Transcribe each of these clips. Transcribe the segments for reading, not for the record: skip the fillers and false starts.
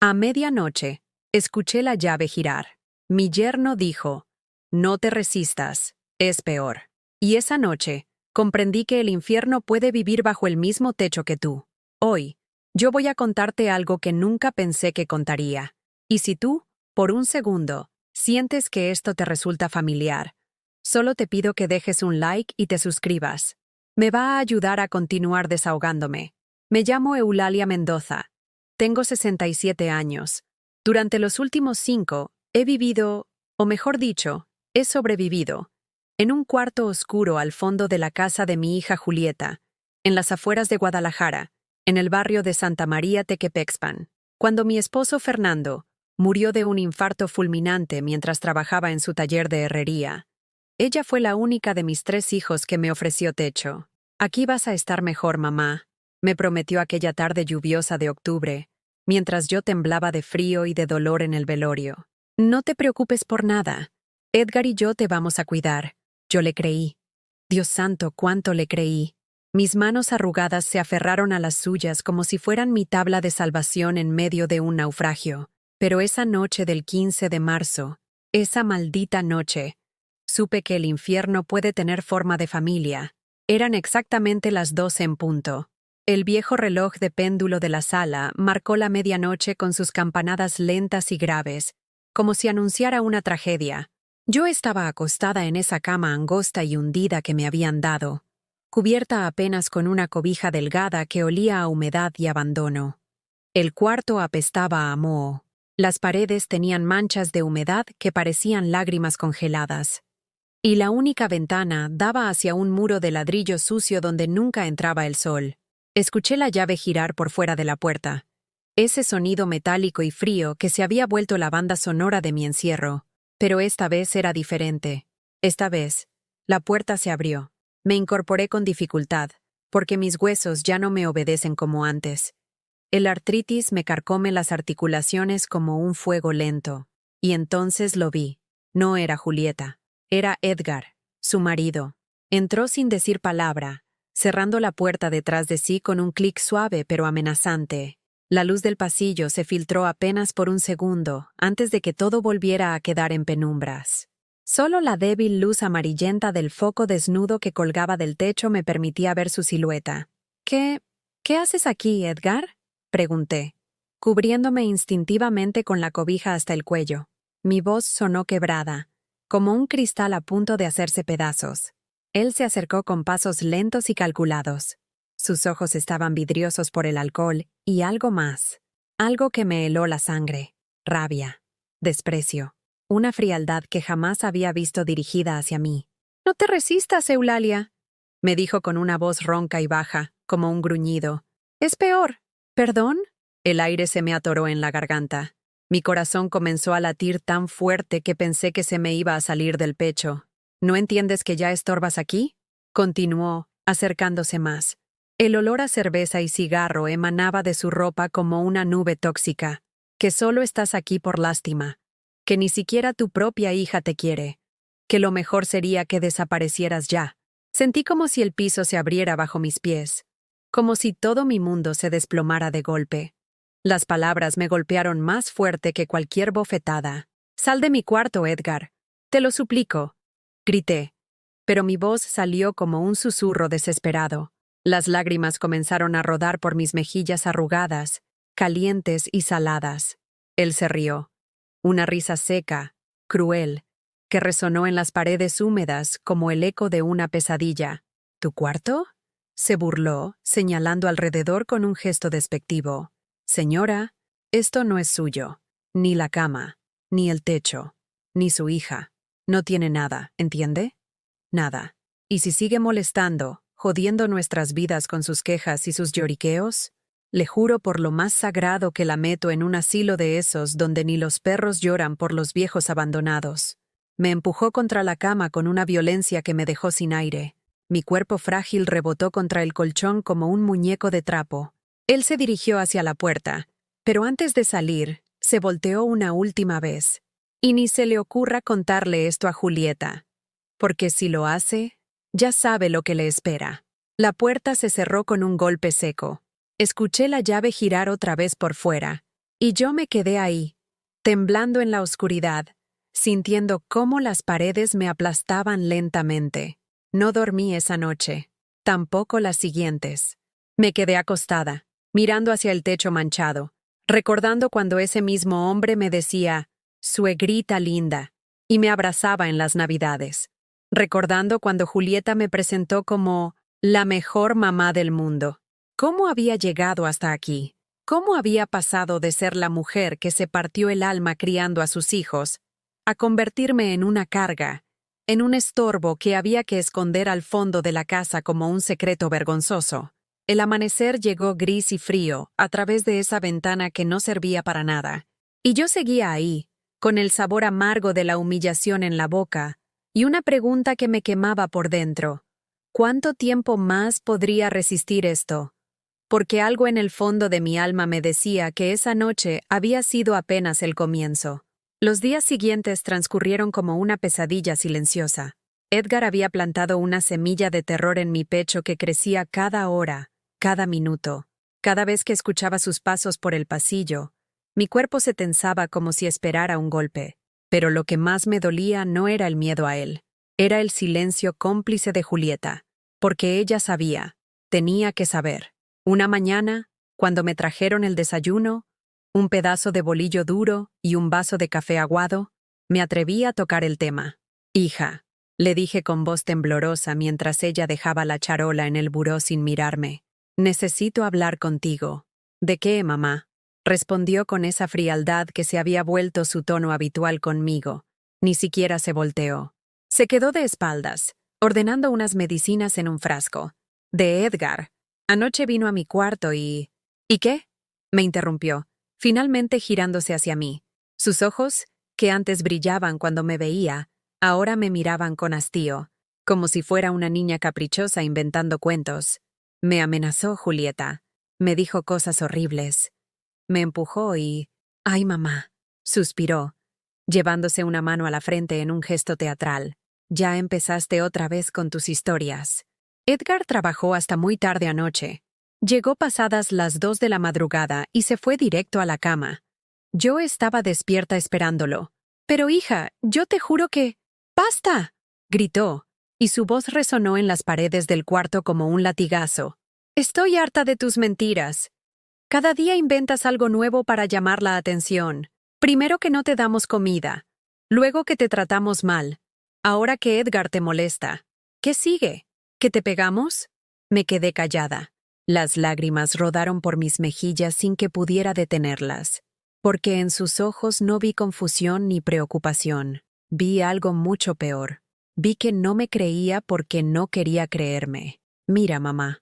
A medianoche, escuché la llave girar. Mi yerno dijo, «No te resistas, es peor». Y esa noche, comprendí que el infierno puede vivir bajo el mismo techo que tú. Hoy, yo voy a contarte algo que nunca pensé que contaría. Y si tú, por un segundo, sientes que esto te resulta familiar, solo te pido que dejes un like y te suscribas. Me va a ayudar a continuar desahogándome. Me llamo Eulalia Mendoza. Tengo 67 años. Durante los últimos 5, he vivido, o mejor dicho, he sobrevivido, en un cuarto oscuro al fondo de la casa de mi hija Julieta, en las afueras de Guadalajara, en el barrio de Santa María Tequepexpan, cuando mi esposo Fernando murió de un infarto fulminante mientras trabajaba en su taller de herrería. Ella fue la única de mis 3 hijos que me ofreció techo. «Aquí vas a estar mejor, mamá», me prometió aquella tarde lluviosa de octubre, mientras yo temblaba de frío y de dolor en el velorio. «No te preocupes por nada. Edgar y yo te vamos a cuidar». Yo le creí. Dios santo, cuánto le creí. Mis manos arrugadas se aferraron a las suyas como si fueran mi tabla de salvación en medio de un naufragio. Pero esa noche del 15 de marzo, esa maldita noche, supe que el infierno puede tener forma de familia. Eran exactamente las 12 en punto. El viejo reloj de péndulo de la sala marcó la medianoche con sus campanadas lentas y graves, como si anunciara una tragedia. Yo estaba acostada en esa cama angosta y hundida que me habían dado, cubierta apenas con una cobija delgada que olía a humedad y abandono. El cuarto apestaba a moho. Las paredes tenían manchas de humedad que parecían lágrimas congeladas. Y la única ventana daba hacia un muro de ladrillo sucio donde nunca entraba el sol. Escuché la llave girar por fuera de la puerta. Ese sonido metálico y frío que se había vuelto la banda sonora de mi encierro. Pero esta vez era diferente. Esta vez, la puerta se abrió. Me incorporé con dificultad, porque mis huesos ya no me obedecen como antes. El artritis me carcome las articulaciones como un fuego lento. Y entonces lo vi. No era Julieta. Era Edgar, su marido. Entró sin decir palabra, cerrando la puerta detrás de sí con un clic suave pero amenazante. La luz del pasillo se filtró apenas por un segundo, antes de que todo volviera a quedar en penumbras. Solo la débil luz amarillenta del foco desnudo que colgaba del techo me permitía ver su silueta. ¿Qué haces aquí, Edgar?», pregunté, cubriéndome instintivamente con la cobija hasta el cuello. Mi voz sonó quebrada, como un cristal a punto de hacerse pedazos. Él se acercó con pasos lentos y calculados. Sus ojos estaban vidriosos por el alcohol y algo más. Algo que me heló la sangre. Rabia. Desprecio. Una frialdad que jamás había visto dirigida hacia mí. «No te resistas, Eulalia», me dijo con una voz ronca y baja, como un gruñido. «Es peor». «¿Perdón?». El aire se me atoró en la garganta. Mi corazón comenzó a latir tan fuerte que pensé que se me iba a salir del pecho. «¿No entiendes que ya estorbas aquí?», continuó, acercándose más. El olor a cerveza y cigarro emanaba de su ropa como una nube tóxica. «Que solo estás aquí por lástima. Que ni siquiera tu propia hija te quiere. Que lo mejor sería que desaparecieras ya». Sentí como si el piso se abriera bajo mis pies. Como si todo mi mundo se desplomara de golpe. Las palabras me golpearon más fuerte que cualquier bofetada. «Sal de mi cuarto, Edgar. Te lo suplico», grité. Pero mi voz salió como un susurro desesperado. Las lágrimas comenzaron a rodar por mis mejillas arrugadas, calientes y saladas. Él se rió. Una risa seca, cruel, que resonó en las paredes húmedas como el eco de una pesadilla. «¿Tu cuarto?», se burló, señalando alrededor con un gesto despectivo. «Señora, esto no es suyo. Ni la cama, ni el techo, ni su hija. No tiene nada, ¿entiende? Nada. Y si sigue molestando, jodiendo nuestras vidas con sus quejas y sus lloriqueos, le juro por lo más sagrado que la meto en un asilo de esos donde ni los perros lloran por los viejos abandonados». Me empujó contra la cama con una violencia que me dejó sin aire. Mi cuerpo frágil rebotó contra el colchón como un muñeco de trapo. Él se dirigió hacia la puerta, pero antes de salir, se volteó una última vez. Y ni se le ocurra contarle esto a Julieta, porque si lo hace, ya sabe lo que le espera. La puerta se cerró con un golpe seco. Escuché la llave girar otra vez por fuera, Y yo me quedé ahí, temblando en la oscuridad, sintiendo cómo las paredes me aplastaban lentamente. No dormí esa noche, tampoco las siguientes. Me quedé acostada, mirando hacia el techo manchado, recordando cuando ese mismo hombre me decía, «Suegrita linda», y me abrazaba en las Navidades. Recordando cuando Julieta me presentó como la mejor mamá del mundo. ¿Cómo había llegado hasta aquí? ¿Cómo había pasado de ser la mujer que se partió el alma criando a sus hijos a convertirme en una carga, en un estorbo que había que esconder al fondo de la casa como un secreto vergonzoso? El amanecer llegó gris y frío a través de esa ventana que no servía para nada. Y yo seguía ahí, con el sabor amargo de la humillación en la boca y una pregunta que me quemaba por dentro. ¿Cuánto tiempo más podría resistir esto? Porque algo en el fondo de mi alma me decía que esa noche había sido apenas el comienzo. Los días siguientes transcurrieron como una pesadilla silenciosa. Edgar había plantado una semilla de terror en mi pecho que crecía cada hora, cada minuto. Cada vez que escuchaba sus pasos por el pasillo, mi cuerpo se tensaba como si esperara un golpe. Pero lo que más me dolía no era el miedo a él, era el silencio cómplice de Julieta, porque ella sabía, tenía que saber. Una mañana, cuando me trajeron el desayuno, un pedazo de bolillo duro y un vaso de café aguado, me atreví a tocar el tema. «Hija», le dije con voz temblorosa mientras ella dejaba la charola en el buró sin mirarme, «necesito hablar contigo». «¿De qué, mamá?», respondió con esa frialdad que se había vuelto su tono habitual conmigo. Ni siquiera se volteó. Se quedó de espaldas, ordenando unas medicinas en un frasco. «De Edgar. Anoche vino a mi cuarto y...» «¿Y qué?», me interrumpió, finalmente girándose hacia mí. Sus ojos, que antes brillaban cuando me veía, ahora me miraban con hastío, como si fuera una niña caprichosa inventando cuentos. «Me amenazó, Julieta. Me dijo cosas horribles. Me empujó y... ¡Ay, mamá!», suspiró, llevándose una mano a la frente en un gesto teatral. «Ya empezaste otra vez con tus historias». Edgar trabajó hasta muy tarde anoche. Llegó pasadas las 2 de la madrugada y se fue directo a la cama. Yo estaba despierta esperándolo. «Pero hija, yo te juro que... ¡Basta!», gritó, y su voz resonó en las paredes del cuarto como un latigazo. «Estoy harta de tus mentiras. Cada día inventas algo nuevo para llamar la atención. Primero que no te damos comida, luego que te tratamos mal, ahora que Edgar te molesta. ¿Qué sigue? ¿Que te pegamos?». Me quedé callada. Las lágrimas rodaron por mis mejillas sin que pudiera detenerlas, porque en sus ojos no vi confusión ni preocupación. Vi algo mucho peor. Vi que no me creía porque no quería creerme. «Mira, mamá»,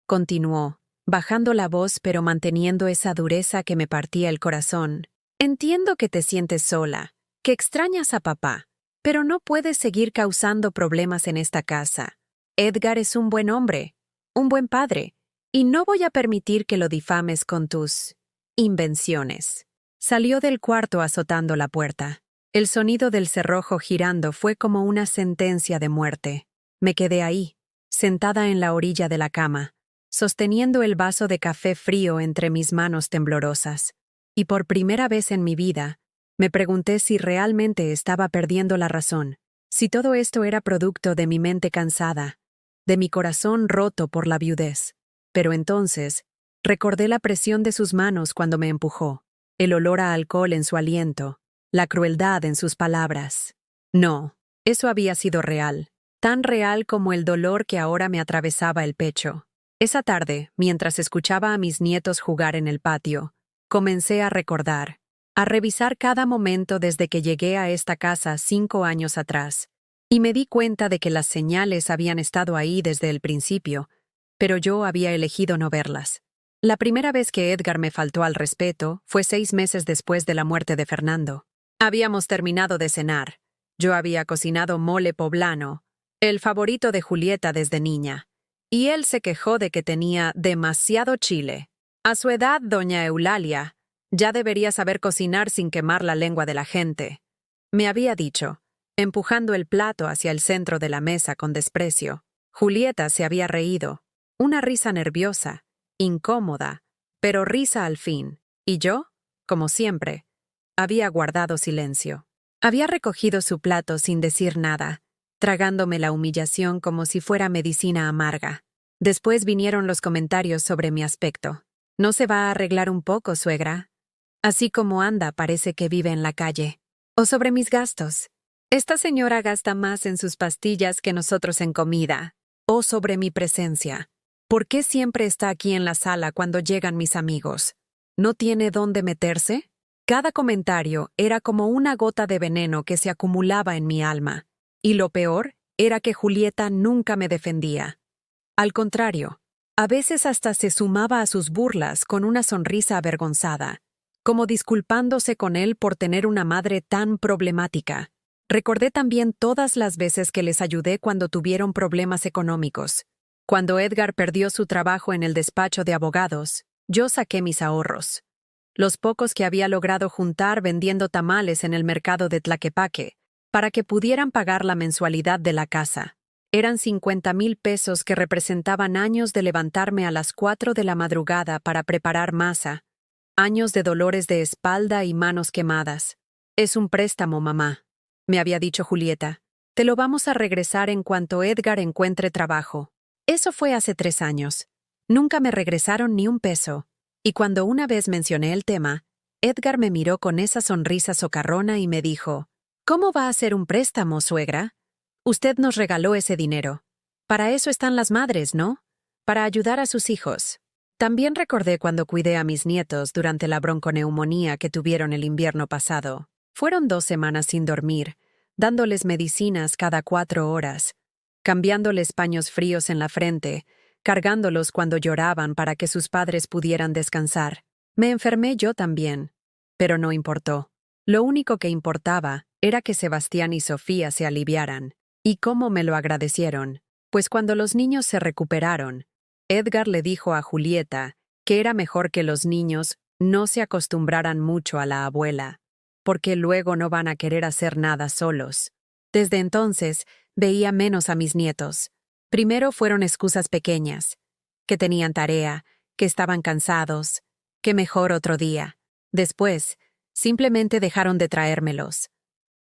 continuó, bajando la voz pero manteniendo esa dureza que me partía el corazón. «Entiendo que te sientes sola, que extrañas a papá, pero no puedes seguir causando problemas en esta casa. Edgar es un buen hombre, un buen padre, y no voy a permitir que lo difames con tus invenciones». Salió del cuarto azotando la puerta. El sonido del cerrojo girando fue como una sentencia de muerte. Me quedé ahí, sentada en la orilla de la cama, sosteniendo el vaso de café frío entre mis manos temblorosas. Y por primera vez en mi vida, me pregunté si realmente estaba perdiendo la razón, si todo esto era producto de mi mente cansada, de mi corazón roto por la viudez. Pero entonces, recordé la presión de sus manos cuando me empujó, el olor a alcohol en su aliento, la crueldad en sus palabras. No, eso había sido real, tan real como el dolor que ahora me atravesaba el pecho. Esa tarde, mientras escuchaba a mis nietos jugar en el patio, comencé a recordar, a revisar cada momento desde que llegué a esta casa 5 años atrás, y me di cuenta de que las señales habían estado ahí desde el principio, pero yo había elegido no verlas. La primera vez que Edgar me faltó al respeto fue 6 meses después de la muerte de Fernando. Habíamos terminado de cenar. Yo había cocinado mole poblano, el favorito de Julieta desde niña, y él se quejó de que tenía demasiado chile. A su edad, doña Eulalia, ya debería saber cocinar sin quemar la lengua de la gente, me había dicho, empujando el plato hacia el centro de la mesa con desprecio. Julieta se había reído, una risa nerviosa, incómoda, pero risa al fin. ¿Y yo? como siempre, había guardado silencio. Había recogido su plato sin decir nada, tragándome la humillación como si fuera medicina amarga. Después vinieron los comentarios sobre mi aspecto. ¿No se va a arreglar un poco, suegra? Así como anda, parece que vive en la calle. O sobre mis gastos. Esta señora gasta más en sus pastillas que nosotros en comida. O sobre mi presencia. ¿Por qué siempre está aquí en la sala cuando llegan mis amigos? ¿No tiene dónde meterse? Cada comentario era como una gota de veneno que se acumulaba en mi alma. Y lo peor era que Julieta nunca me defendía. Al contrario, a veces hasta se sumaba a sus burlas con una sonrisa avergonzada, como disculpándose con él por tener una madre tan problemática. Recordé también todas las veces que les ayudé cuando tuvieron problemas económicos. Cuando Edgar perdió su trabajo en el despacho de abogados, yo saqué mis ahorros. Los pocos que había logrado juntar vendiendo tamales en el mercado de Tlaquepaque, para que pudieran pagar la mensualidad de la casa. Eran 50,000 pesos que representaban años de levantarme a las 4 de la madrugada para preparar masa, años de dolores de espalda y manos quemadas. Es un préstamo, mamá, me había dicho Julieta. Te lo vamos a regresar en cuanto Edgar encuentre trabajo. Eso fue hace 3 años. Nunca me regresaron ni un peso. Y cuando una vez mencioné el tema, Edgar me miró con esa sonrisa socarrona y me dijo, ¿cómo va a ser un préstamo, suegra? Usted nos regaló ese dinero. Para eso están las madres, ¿no? Para ayudar a sus hijos. También recordé cuando cuidé a mis nietos durante la bronconeumonía que tuvieron el invierno pasado. Fueron 2 semanas sin dormir, dándoles medicinas cada 4 horas, cambiándoles paños fríos en la frente, cargándolos cuando lloraban para que sus padres pudieran descansar. Me enfermé yo también, pero no importó. Lo único que importaba era que Sebastián y Sofía se aliviaran. ¿Y cómo me lo agradecieron? Pues cuando los niños se recuperaron, Edgar le dijo a Julieta que era mejor que los niños no se acostumbraran mucho a la abuela, porque luego no van a querer hacer nada solos. Desde entonces, veía menos a mis nietos. Primero fueron excusas pequeñas, que tenían tarea, que estaban cansados, que mejor otro día. Después, simplemente dejaron de traérmelos.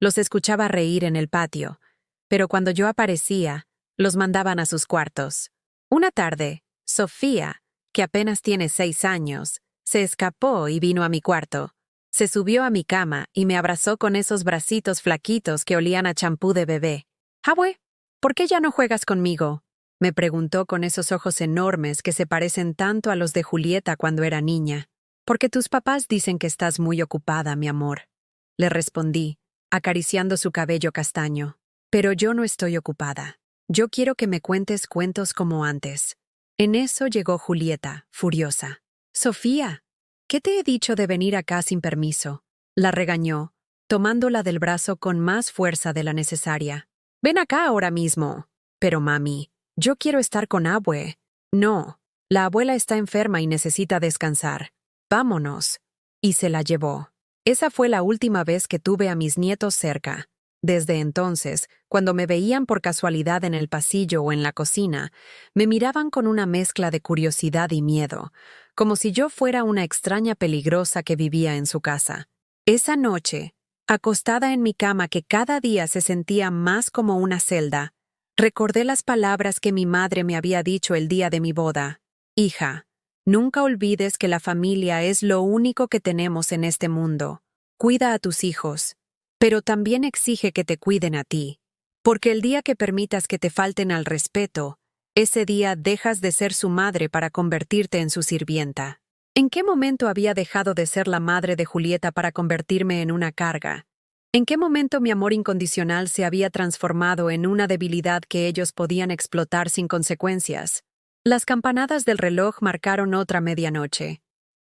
Los escuchaba reír en el patio, pero cuando yo aparecía, los mandaban a sus cuartos. Una tarde, Sofía, que apenas tiene 6 años, se escapó y vino a mi cuarto. Se subió a mi cama y me abrazó con esos bracitos flaquitos que olían a champú de bebé. «Abue, ¿por qué ya no juegas conmigo?», me preguntó con esos ojos enormes que se parecen tanto a los de Julieta cuando era niña. «Porque tus papás dicen que estás muy ocupada, mi amor», le respondí, acariciando su cabello castaño. «Pero yo no estoy ocupada. Yo quiero que me cuentes cuentos como antes». En eso llegó Julieta, furiosa. «Sofía, ¿qué te he dicho de venir acá sin permiso?», la regañó, tomándola del brazo con más fuerza de la necesaria. «Ven acá ahora mismo». «Pero mami, yo quiero estar con Abue». «No, la abuela está enferma y necesita descansar. Vámonos». Y se la llevó. Esa fue la última vez que tuve a mis nietos cerca. Desde entonces, cuando me veían por casualidad en el pasillo o en la cocina, me miraban con una mezcla de curiosidad y miedo, como si yo fuera una extraña peligrosa que vivía en su casa. Esa noche, acostada en mi cama que cada día se sentía más como una celda, recordé las palabras que mi madre me había dicho el día de mi boda. «Hija, nunca olvides que la familia es lo único que tenemos en este mundo. Cuida a tus hijos, pero también exige que te cuiden a ti, porque el día que permitas que te falten al respeto, ese día dejas de ser su madre para convertirte en su sirvienta». ¿En qué momento había dejado de ser la madre de Julieta para convertirme en una carga? ¿En qué momento mi amor incondicional se había transformado en una debilidad que ellos podían explotar sin consecuencias? Las campanadas del reloj marcaron otra medianoche,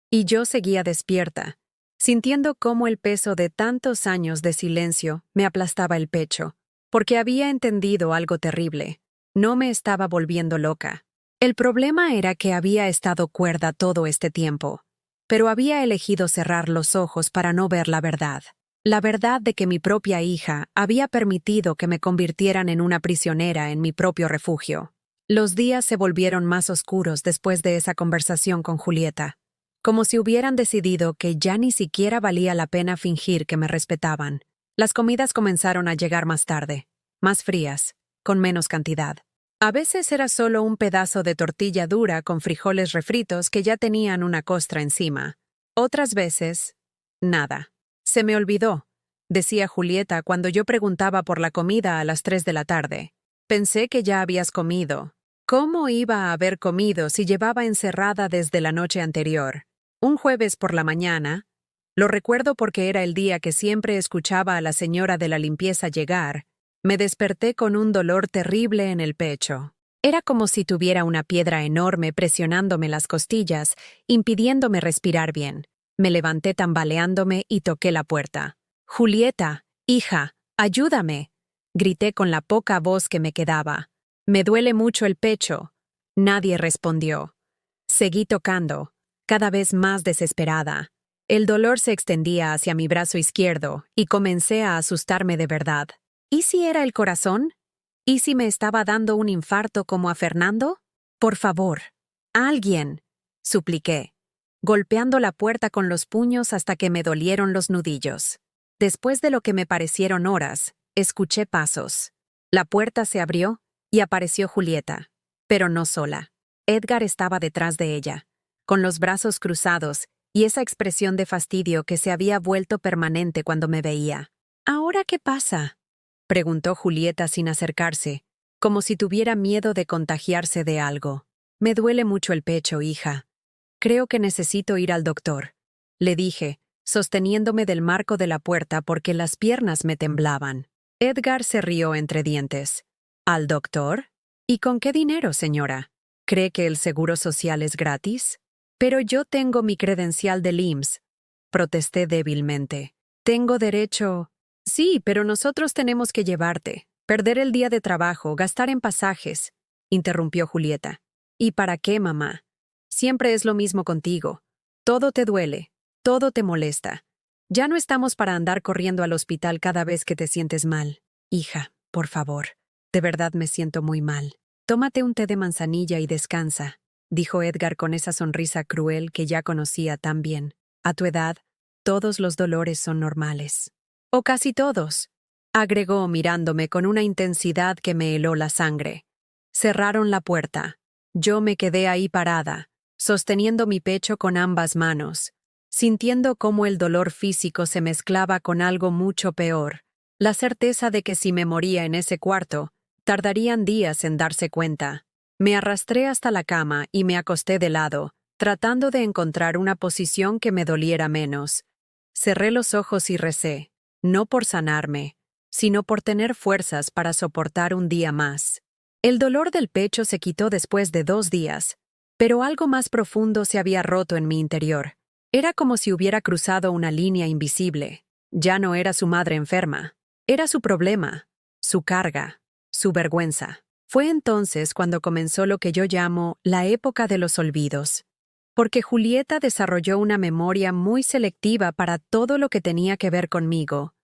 y yo seguía despierta, sintiendo cómo el peso de tantos años de silencio me aplastaba el pecho, porque había entendido algo terrible. No me estaba volviendo loca. El problema era que había estado cuerda todo este tiempo, pero había elegido cerrar los ojos para no ver la verdad de que mi propia hija había permitido que me convirtieran en una prisionera en mi propio refugio. Los días se volvieron más oscuros después de esa conversación con Julieta. como si hubieran decidido que ya ni siquiera valía la pena fingir que me respetaban. Las comidas comenzaron a llegar más tarde, más frías, con menos cantidad. A veces era solo un pedazo de tortilla dura con frijoles refritos que ya tenían una costra encima. Otras veces, nada. Se me olvidó, decía Julieta cuando yo preguntaba por la comida a las 3 de la tarde. Pensé que ya habías comido. ¿Cómo iba a haber comido si llevaba encerrada desde la noche anterior? Un jueves por la mañana, lo recuerdo porque era el día que siempre escuchaba a la señora de la limpieza llegar, me desperté con un dolor terrible en el pecho. Era como si tuviera una piedra enorme presionándome las costillas, impidiéndome respirar bien. Me levanté tambaleándome y toqué la puerta. «Julieta, hija, ayúdame», grité con la poca voz que me quedaba. «Me duele mucho el pecho». Nadie respondió. Seguí tocando, cada vez más desesperada. El dolor se extendía hacia mi brazo izquierdo y comencé a asustarme de verdad. ¿Y si era el corazón? ¿Y si me estaba dando un infarto como a Fernando? Por favor, alguien, supliqué, golpeando la puerta con los puños hasta que me dolieron los nudillos. Después de lo que me parecieron horas, escuché pasos. La puerta se abrió y apareció Julieta, pero no sola. Edgar estaba detrás de ella, con los brazos cruzados y esa expresión de fastidio que se había vuelto permanente cuando me veía. ¿Ahora qué pasa?, preguntó Julieta sin acercarse, como si tuviera miedo de contagiarse de algo. Me duele mucho el pecho, hija. Creo que necesito ir al doctor, le dije, sosteniéndome del marco de la puerta porque las piernas me temblaban. Edgar se rió entre dientes. ¿Al doctor? ¿Y con qué dinero, señora? ¿Cree que el seguro social es gratis? Pero yo tengo mi credencial del IMSS, protesté débilmente. Tengo derecho... Sí, pero nosotros tenemos que llevarte, perder el día de trabajo, gastar en pasajes, interrumpió Julieta. ¿Y para qué, mamá? Siempre es lo mismo contigo. Todo te duele, todo te molesta. Ya no estamos para andar corriendo al hospital cada vez que te sientes mal. Hija, por favor, de verdad me siento muy mal. Tómate un té de manzanilla y descansa, dijo Edgar con esa sonrisa cruel que ya conocía tan bien. A tu edad, todos los dolores son normales. O casi todos, agregó mirándome con una intensidad que me heló la sangre. Cerraron la puerta. Yo me quedé ahí parada, sosteniendo mi pecho con ambas manos, sintiendo cómo el dolor físico se mezclaba con algo mucho peor, la certeza de que si me moría en ese cuarto, tardarían días en darse cuenta. Me arrastré hasta la cama y me acosté de lado, tratando de encontrar una posición que me doliera menos. Cerré los ojos y recé. No por sanarme, sino por tener fuerzas para soportar un día más. El dolor del pecho se quitó después de 2 días, pero algo más profundo se había roto en mi interior. Era como si hubiera cruzado una línea invisible. Ya no era su madre enferma, era su problema, su carga, su vergüenza. Fue entonces cuando comenzó lo que yo llamo la época de los olvidos. Porque Julieta desarrolló una memoria muy selectiva para todo lo que tenía que ver conmigo.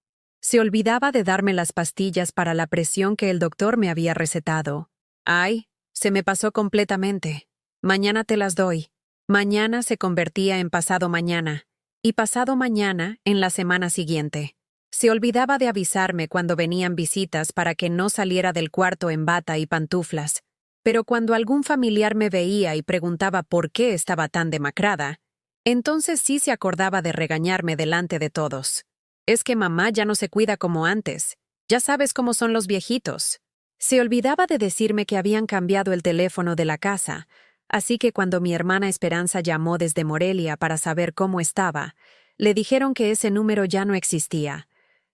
Se olvidaba de darme las pastillas para la presión que el doctor me había recetado. «Ay, se me pasó completamente. Mañana te las doy». Mañana se convertía en pasado mañana, y pasado mañana en la semana siguiente. Se olvidaba de avisarme cuando venían visitas para que no saliera del cuarto en bata y pantuflas. Pero cuando algún familiar me veía y preguntaba por qué estaba tan demacrada, entonces sí se acordaba de regañarme delante de todos. «Es que mamá ya no se cuida como antes. Ya sabes cómo son los viejitos». Se olvidaba de decirme que habían cambiado el teléfono de la casa, así que cuando mi hermana Esperanza llamó desde Morelia para saber cómo estaba, le dijeron que ese número ya no existía.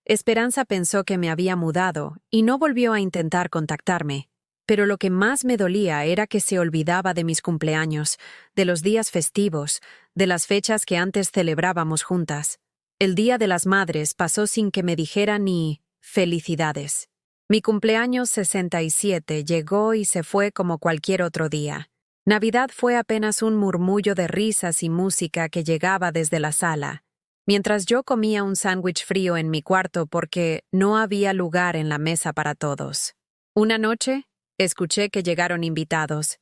Esperanza pensó que me había mudado y no volvió a intentar contactarme. Pero lo que más me dolía era que se olvidaba de mis cumpleaños, de los días festivos, de las fechas que antes celebrábamos juntas. El Día de las Madres pasó sin que me dijera ni felicidades. Mi cumpleaños 67 llegó y se fue como cualquier otro día. Navidad fue apenas un murmullo de risas y música que llegaba desde la sala, mientras yo comía un sándwich frío en mi cuarto porque no había lugar en la mesa para todos. Una noche, escuché que llegaron invitados.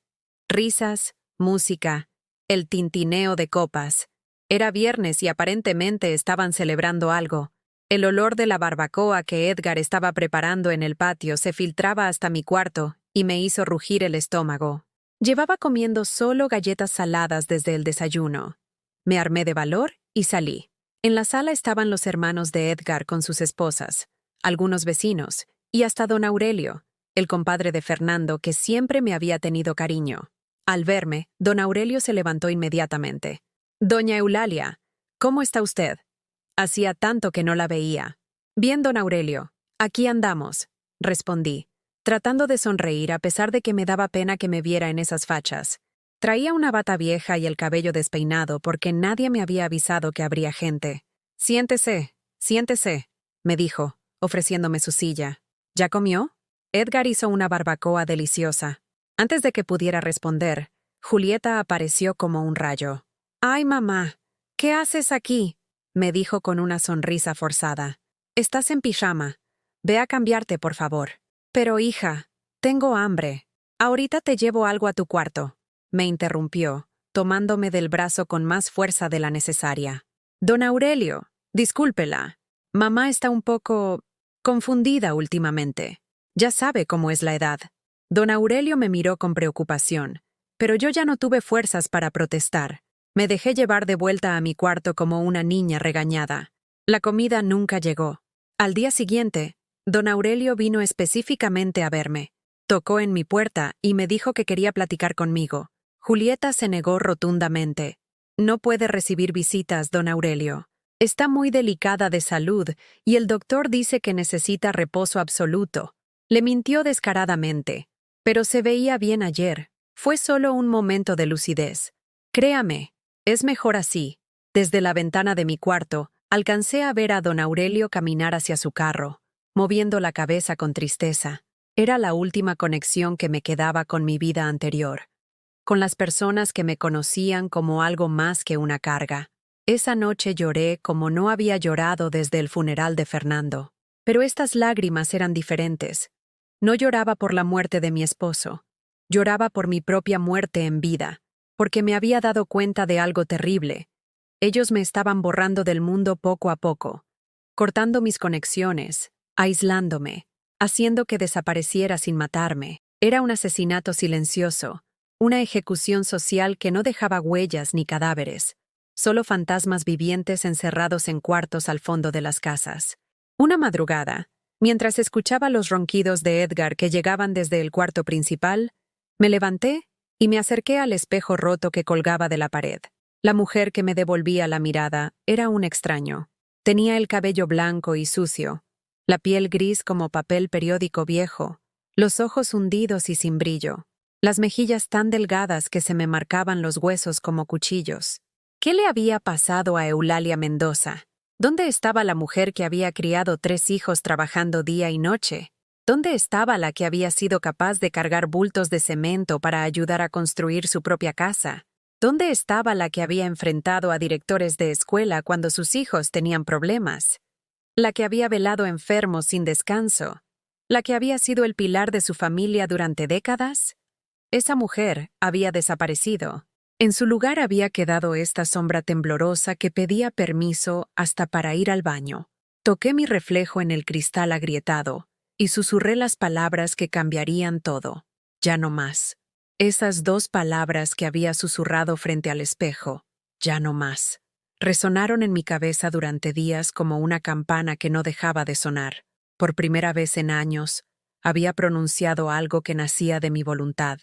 Risas, música, el tintineo de copas. Era viernes y aparentemente estaban celebrando algo. El olor de la barbacoa que Edgar estaba preparando en el patio se filtraba hasta mi cuarto y me hizo rugir el estómago. Llevaba comiendo solo galletas saladas desde el desayuno. Me armé de valor y salí. En la sala estaban los hermanos de Edgar con sus esposas, algunos vecinos, y hasta don Aurelio, el compadre de Fernando que siempre me había tenido cariño. Al verme, don Aurelio se levantó inmediatamente. «Doña Eulalia, ¿cómo está usted?» Hacía tanto que no la veía. «Bien, don Aurelio, aquí andamos», respondí, tratando de sonreír a pesar de que me daba pena que me viera en esas fachas. Traía una bata vieja y el cabello despeinado porque nadie me había avisado que habría gente. «Siéntese, siéntese», me dijo, ofreciéndome su silla. «¿Ya comió?» Edgar hizo una barbacoa deliciosa. Antes de que pudiera responder, Julieta apareció como un rayo. «Ay, mamá, ¿qué haces aquí?», me dijo con una sonrisa forzada. «Estás en pijama. Ve a cambiarte, por favor». «Pero, hija, tengo hambre. Ahorita te llevo algo a tu cuarto», me interrumpió, tomándome del brazo con más fuerza de la necesaria. «Don Aurelio, discúlpela. Mamá está un poco confundida últimamente. Ya sabe cómo es la edad». Don Aurelio me miró con preocupación, pero yo ya no tuve fuerzas para protestar. Me dejé llevar de vuelta a mi cuarto como una niña regañada. La comida nunca llegó. Al día siguiente, don Aurelio vino específicamente a verme. Tocó en mi puerta y me dijo que quería platicar conmigo. Julieta se negó rotundamente. «No puede recibir visitas, don Aurelio. Está muy delicada de salud y el doctor dice que necesita reposo absoluto». Le mintió descaradamente, pero se veía bien ayer. Fue solo un momento de lucidez. Créame, es mejor así. Desde la ventana de mi cuarto, alcancé a ver a don Aurelio caminar hacia su carro, moviendo la cabeza con tristeza. Era la última conexión que me quedaba con mi vida anterior, con las personas que me conocían como algo más que una carga. Esa noche lloré como no había llorado desde el funeral de Fernando. Pero estas lágrimas eran diferentes. No lloraba por la muerte de mi esposo. Lloraba por mi propia muerte en vida, porque me había dado cuenta de algo terrible. Ellos me estaban borrando del mundo poco a poco, cortando mis conexiones, aislándome, haciendo que desapareciera sin matarme. Era un asesinato silencioso, una ejecución social que no dejaba huellas ni cadáveres, solo fantasmas vivientes encerrados en cuartos al fondo de las casas. Una madrugada, mientras escuchaba los ronquidos de Edgar que llegaban desde el cuarto principal, me levanté y me acerqué al espejo roto que colgaba de la pared. La mujer que me devolvía la mirada era un extraño. Tenía el cabello blanco y sucio, la piel gris como papel periódico viejo, los ojos hundidos y sin brillo, las mejillas tan delgadas que se me marcaban los huesos como cuchillos. ¿Qué le había pasado a Eulalia Mendoza? ¿Dónde estaba la mujer que había criado 3 hijos trabajando día y noche? ¿Dónde estaba la que había sido capaz de cargar bultos de cemento para ayudar a construir su propia casa? ¿Dónde estaba la que había enfrentado a directores de escuela cuando sus hijos tenían problemas? La que había velado enfermos sin descanso. ¿La que había sido el pilar de su familia durante décadas? Esa mujer había desaparecido. En su lugar había quedado esta sombra temblorosa que pedía permiso hasta para ir al baño. Toqué mi reflejo en el cristal agrietado y susurré las palabras que cambiarían todo. Ya no más. Esas 2 palabras que había susurrado frente al espejo. Ya no más. Resonaron en mi cabeza durante días como una campana que no dejaba de sonar. Por primera vez en años, había pronunciado algo que nacía de mi voluntad,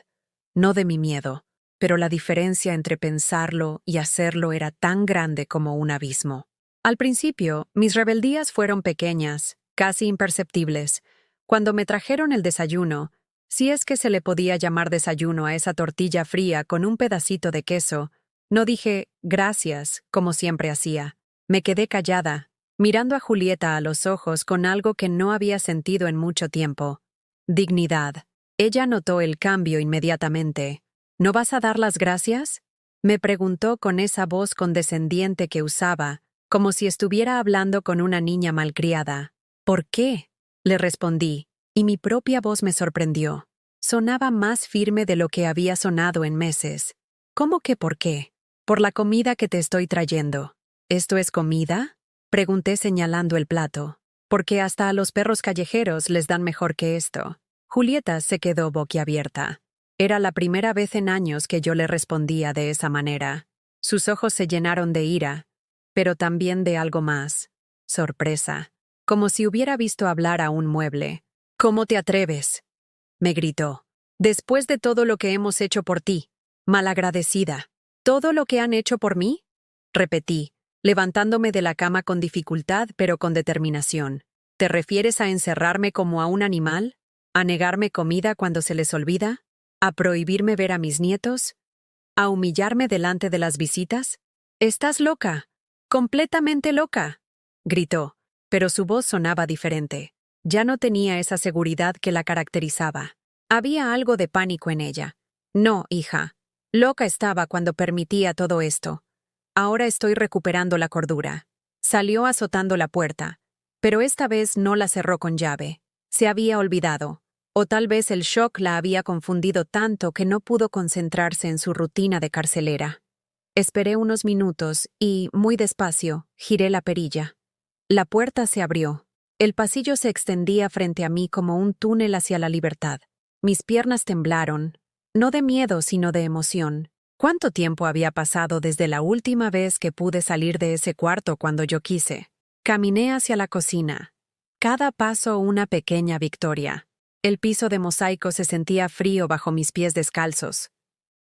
no de mi miedo. Pero la diferencia entre pensarlo y hacerlo era tan grande como un abismo. Al principio, mis rebeldías fueron pequeñas, casi imperceptibles. Cuando me trajeron el desayuno, si es que se le podía llamar desayuno a esa tortilla fría con un pedacito de queso, no dije gracias, como siempre hacía. Me quedé callada, mirando a Julieta a los ojos con algo que no había sentido en mucho tiempo. Dignidad. Ella notó el cambio inmediatamente. ¿No vas a dar las gracias?, me preguntó con esa voz condescendiente que usaba, como si estuviera hablando con una niña malcriada. ¿Por qué?, le respondí, y mi propia voz me sorprendió. Sonaba más firme de lo que había sonado en meses. ¿Cómo que por qué? Por la comida que te estoy trayendo. ¿Esto es comida? Pregunté señalando el plato. Porque hasta a los perros callejeros les dan mejor que esto. Julieta se quedó boquiabierta. Era la primera vez en años que yo le respondía de esa manera. Sus ojos se llenaron de ira, pero también de algo más. Sorpresa. Como si hubiera visto hablar a un mueble. ¿Cómo te atreves?, me gritó. Después de todo lo que hemos hecho por ti. Malagradecida. ¿Todo lo que han hecho por mí? Repetí, levantándome de la cama con dificultad pero con determinación. ¿Te refieres a encerrarme como a un animal? ¿A negarme comida cuando se les olvida? ¿A prohibirme ver a mis nietos? ¿A humillarme delante de las visitas? «Estás loca. Completamente loca», gritó, pero su voz sonaba diferente. Ya no tenía esa seguridad que la caracterizaba. Había algo de pánico en ella. No, hija. Loca estaba cuando permitía todo esto. Ahora estoy recuperando la cordura. Salió azotando la puerta, pero esta vez no la cerró con llave. Se había olvidado. O tal vez el shock la había confundido tanto que no pudo concentrarse en su rutina de carcelera. Esperé unos minutos y, muy despacio, giré la perilla. La puerta se abrió. El pasillo se extendía frente a mí como un túnel hacia la libertad. Mis piernas temblaron, no de miedo sino de emoción. ¿Cuánto tiempo había pasado desde la última vez que pude salir de ese cuarto cuando yo quise? Caminé hacia la cocina. Cada paso una pequeña victoria. El piso de mosaico se sentía frío bajo mis pies descalzos.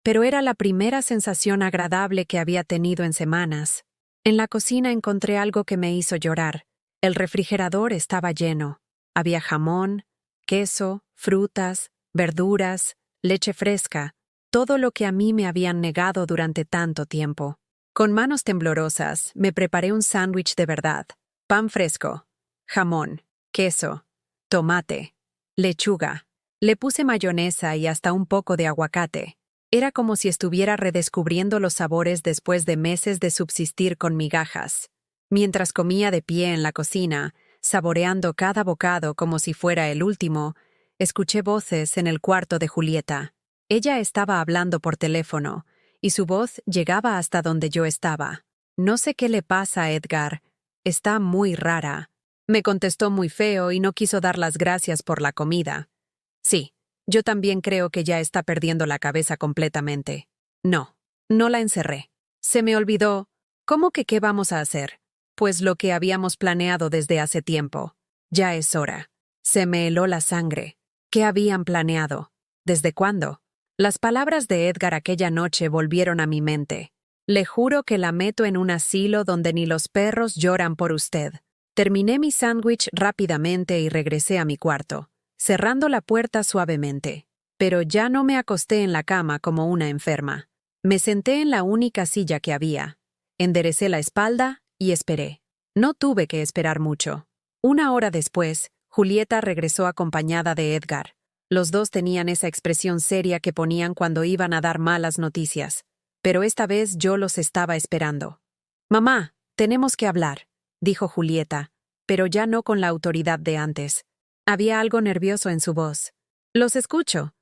Pero era la primera sensación agradable que había tenido en semanas. En la cocina encontré algo que me hizo llorar. El refrigerador estaba lleno. Había jamón, queso, frutas, verduras, leche fresca, todo lo que a mí me habían negado durante tanto tiempo. Con manos temblorosas, me preparé un sándwich de verdad. Pan fresco, jamón, queso, tomate, lechuga. Le puse mayonesa y hasta un poco de aguacate. Era como si estuviera redescubriendo los sabores después de meses de subsistir con migajas. Mientras comía de pie en la cocina, saboreando cada bocado como si fuera el último, escuché voces en el cuarto de Julieta. Ella estaba hablando por teléfono, y su voz llegaba hasta donde yo estaba. «No sé qué le pasa a Edgar. Está muy rara». Me contestó muy feo y no quiso dar las gracias por la comida. «Sí, yo también creo que ya está perdiendo la cabeza completamente». No la encerré. Se me olvidó. ¿Cómo que qué vamos a hacer? Pues lo que habíamos planeado desde hace tiempo. Ya es hora. Se me heló la sangre. ¿Qué habían planeado? ¿Desde cuándo? Las palabras de Edgar aquella noche volvieron a mi mente. Le juro que la meto en un asilo donde ni los perros lloran por usted. Terminé mi sándwich rápidamente y regresé a mi cuarto, cerrando la puerta suavemente. Pero ya no me acosté en la cama como una enferma. Me senté en la única silla que había. Enderecé la espalda y esperé. No tuve que esperar mucho. 1 hora después, Julieta regresó acompañada de Edgar. Los dos tenían esa expresión seria que ponían cuando iban a dar malas noticias. Pero esta vez yo los estaba esperando. «Mamá, tenemos que hablar», dijo Julieta, pero ya no con la autoridad de antes. Había algo nervioso en su voz. «Los escucho»,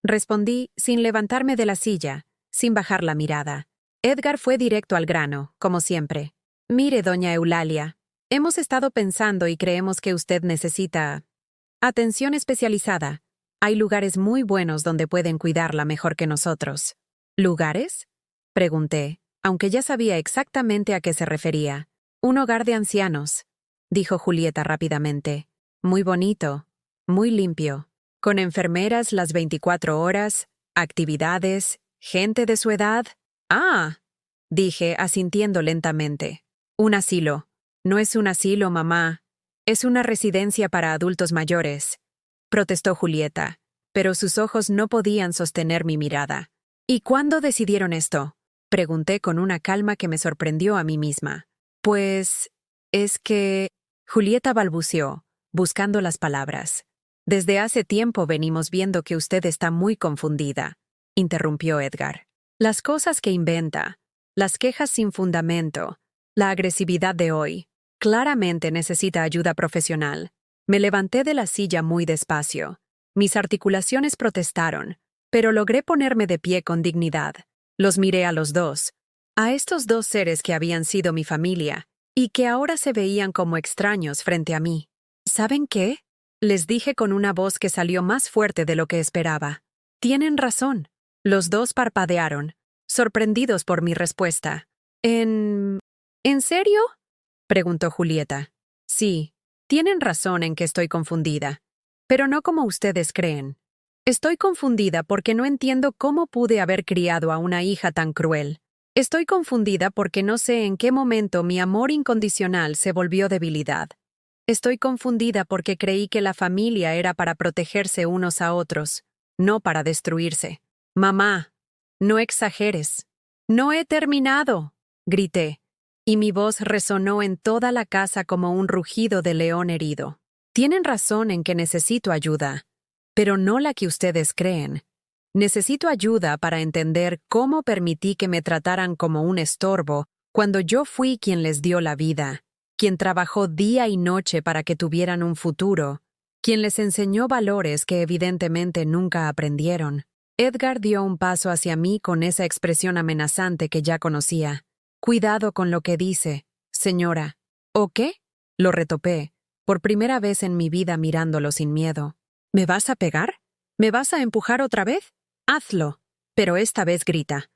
respondí sin levantarme de la silla, sin bajar la mirada. Edgar fue directo al grano, como siempre. «Mire, doña Eulalia, hemos estado pensando y creemos que usted necesita atención especializada. Hay lugares muy buenos donde pueden cuidarla mejor que nosotros». «¿Lugares?», pregunté, aunque ya sabía exactamente a qué se refería. «Un hogar de ancianos», dijo Julieta rápidamente. «Muy bonito, muy limpio, con enfermeras las 24 horas, actividades, gente de su edad». «Ah», dije, asintiendo lentamente. «Un asilo». «No es un asilo, mamá. Es una residencia para adultos mayores», protestó Julieta, pero sus ojos no podían sostener mi mirada. «¿Y cuándo decidieron esto?», pregunté con una calma que me sorprendió a mí misma. «Pues, es que…», Julieta balbuceó, buscando las palabras. «Desde hace tiempo venimos viendo que usted está muy confundida», interrumpió Edgar. «Las cosas que inventa, las quejas sin fundamento, la agresividad de hoy. Claramente necesita ayuda profesional». Me levanté de la silla muy despacio. Mis articulaciones protestaron, pero logré ponerme de pie con dignidad. Los miré a los dos. A estos dos seres que habían sido mi familia y que ahora se veían como extraños frente a mí. ¿Saben qué? Les dije con una voz que salió más fuerte de lo que esperaba. Tienen razón. Los dos parpadearon, sorprendidos por mi respuesta. ¿En serio? Preguntó Julieta. Sí, tienen razón en que estoy confundida, pero no como ustedes creen. Estoy confundida porque no entiendo cómo pude haber criado a una hija tan cruel. Estoy confundida porque no sé en qué momento mi amor incondicional se volvió debilidad. Estoy confundida porque creí que la familia era para protegerse unos a otros, no para destruirse. Mamá, no exageres. No he terminado, grité, y mi voz resonó en toda la casa como un rugido de león herido. Tienen razón en que necesito ayuda, pero no la que ustedes creen. Necesito ayuda para entender cómo permití que me trataran como un estorbo cuando yo fui quien les dio la vida, quien trabajó día y noche para que tuvieran un futuro, quien les enseñó valores que evidentemente nunca aprendieron. Edgar dio un paso hacia mí con esa expresión amenazante que ya conocía. Cuidado con lo que dice, señora. ¿O qué? Lo retopé, por primera vez en mi vida mirándolo sin miedo. ¿Me vas a pegar? ¿Me vas a empujar otra vez? Hazlo, pero esta vez grita,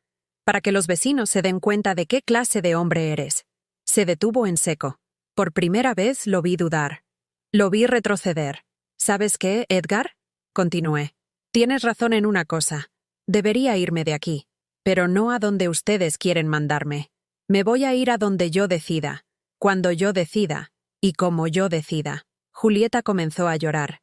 para que los vecinos se den cuenta de qué clase de hombre eres. Se detuvo en seco. Por primera vez lo vi dudar. Lo vi retroceder. ¿Sabes qué, Edgar? Continué. Tienes razón en una cosa. Debería irme de aquí, pero no a donde ustedes quieren mandarme. Me voy a ir a donde yo decida, cuando yo decida, y como yo decida. Julieta comenzó a llorar.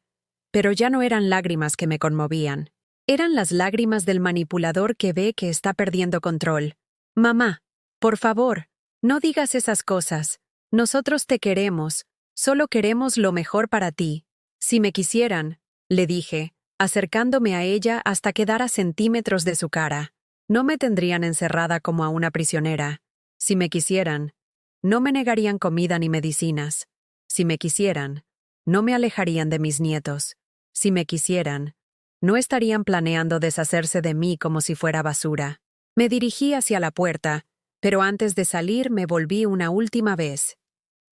Pero ya no eran lágrimas que me conmovían. Eran las lágrimas del manipulador que ve que está perdiendo control. Mamá, por favor, no digas esas cosas. Nosotros te queremos, solo queremos lo mejor para ti. Si me quisieran, le dije, acercándome a ella hasta quedar a centímetros de su cara, no me tendrían encerrada como a una prisionera. Si me quisieran, no me negarían comida ni medicinas. Si me quisieran, no me alejarían de mis nietos. Si me quisieran, no estarían planeando deshacerse de mí como si fuera basura. Me dirigí hacia la puerta, pero antes de salir me volví una última vez.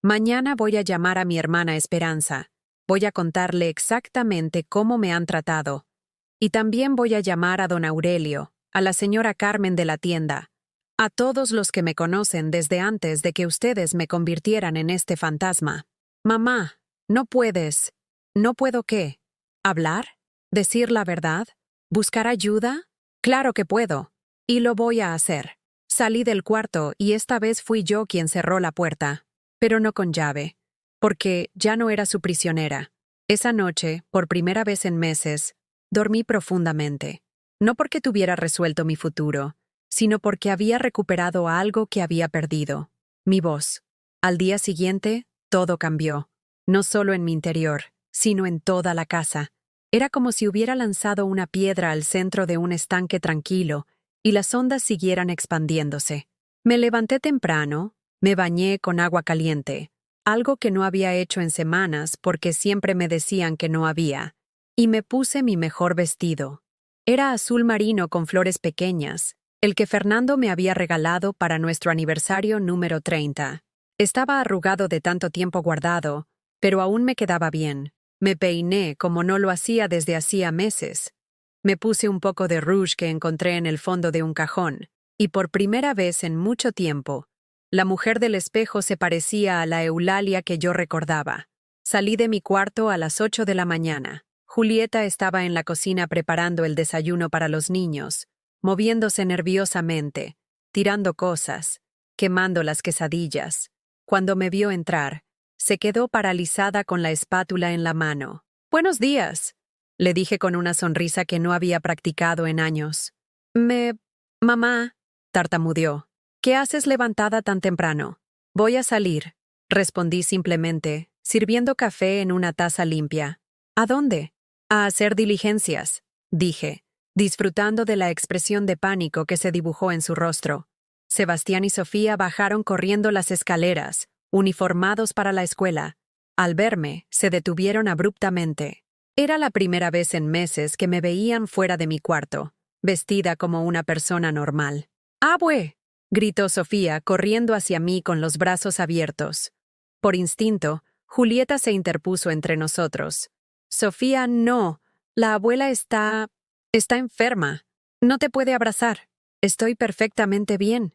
Mañana voy a llamar a mi hermana Esperanza. Voy a contarle exactamente cómo me han tratado. Y también voy a llamar a don Aurelio, a la señora Carmen de la tienda, a todos los que me conocen desde antes de que ustedes me convirtieran en este fantasma. Mamá, no puedes. ¿No puedo qué? ¿Hablar? ¿Decir la verdad? ¿Buscar ayuda? Claro que puedo. Y lo voy a hacer. Salí del cuarto y esta vez fui yo quien cerró la puerta, pero no con llave, porque ya no era su prisionera. Esa noche, por primera vez en meses, dormí profundamente. No porque tuviera resuelto mi futuro, sino porque había recuperado algo que había perdido, mi voz. Al día siguiente, todo cambió, no solo en mi interior, sino en toda la casa. Era como si hubiera lanzado una piedra al centro de un estanque tranquilo y las ondas siguieran expandiéndose. Me levanté temprano, me bañé con agua caliente, algo que no había hecho en semanas porque siempre me decían que no había, y me puse mi mejor vestido. Era azul marino con flores pequeñas, el que Fernando me había regalado para nuestro aniversario número 30. Estaba arrugado de tanto tiempo guardado, pero aún me quedaba bien. Me peiné como no lo hacía desde hacía meses. Me puse un poco de rouge que encontré en el fondo de un cajón, y por primera vez en mucho tiempo, la mujer del espejo se parecía a la Eulalia que yo recordaba. Salí de mi cuarto a las 8 de la mañana. Julieta estaba en la cocina preparando el desayuno para los niños, moviéndose nerviosamente, tirando cosas, quemando las quesadillas. Cuando me vio entrar, se quedó paralizada con la espátula en la mano. «Buenos días», le dije con una sonrisa que no había practicado en años. Mamá», tartamudeó. «¿Qué haces levantada tan temprano?» «Voy a salir», respondí simplemente, sirviendo café en una taza limpia. «¿A dónde?» «A hacer diligencias», dije, disfrutando de la expresión de pánico que se dibujó en su rostro. Sebastián y Sofía bajaron corriendo las escaleras, uniformados para la escuela. Al verme, se detuvieron abruptamente. Era la primera vez en meses que me veían fuera de mi cuarto, vestida como una persona normal. «¡Abue!», gritó Sofía, corriendo hacia mí con los brazos abiertos. Por instinto, Julieta se interpuso entre nosotros. Sofía, no. La abuela está enferma. No te puede abrazar. Estoy perfectamente bien,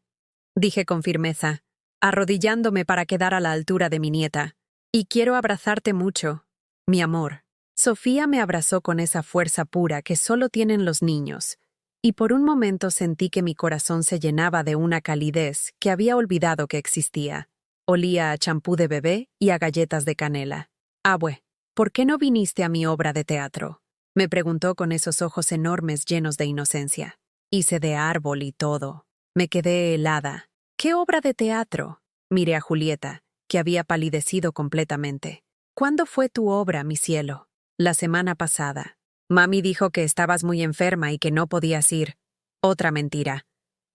dije con firmeza, arrodillándome para quedar a la altura de mi nieta. Y quiero abrazarte mucho, mi amor. Sofía me abrazó con esa fuerza pura que solo tienen los niños, y por un momento sentí que mi corazón se llenaba de una calidez que había olvidado que existía. Olía a champú de bebé y a galletas de canela. Abue, ¿por qué no viniste a mi obra de teatro? Me preguntó con esos ojos enormes llenos de inocencia. Hice de árbol y todo. Me quedé helada. ¿Qué obra de teatro? Miré a Julieta, que había palidecido completamente. ¿Cuándo fue tu obra, mi cielo? La semana pasada. Mami dijo que estabas muy enferma y que no podías ir. Otra mentira.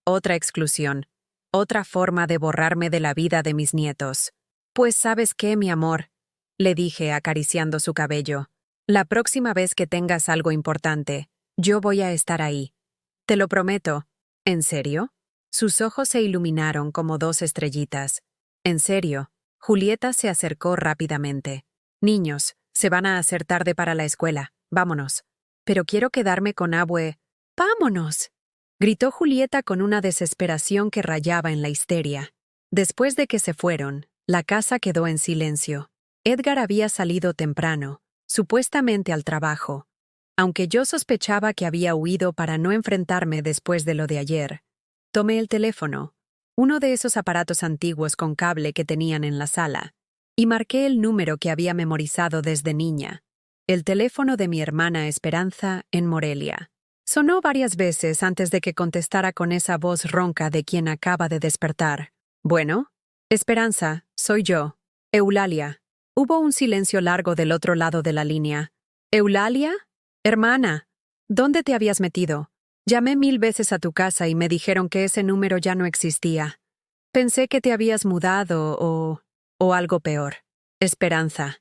Otra exclusión. Otra forma de borrarme de la vida de mis nietos. Pues ¿sabes qué, mi amor? Le dije acariciando su cabello. La próxima vez que tengas algo importante, yo voy a estar ahí. Te lo prometo. ¿En serio? Sus ojos se iluminaron como dos estrellitas. ¿En serio? Julieta se acercó rápidamente. Niños, se van a hacer tarde para la escuela. Vámonos. Pero quiero quedarme con Abue. ¡Vámonos!, gritó Julieta con una desesperación que rayaba en la histeria. Después de que se fueron, la casa quedó en silencio. Edgar había salido temprano, supuestamente al trabajo, aunque yo sospechaba que había huido para no enfrentarme después de lo de ayer. Tomé el teléfono, uno de esos aparatos antiguos con cable que tenían en la sala, y marqué el número que había memorizado desde niña, el teléfono de mi hermana Esperanza en Morelia. Sonó varias veces antes de que contestara con esa voz ronca de quien acaba de despertar. Bueno, Esperanza, soy yo. Eulalia. Hubo un silencio largo del otro lado de la línea. ¿Eulalia? Hermana, ¿dónde te habías metido? Llamé 1000 veces a tu casa y me dijeron que ese número ya no existía. Pensé que te habías mudado o algo peor. Esperanza,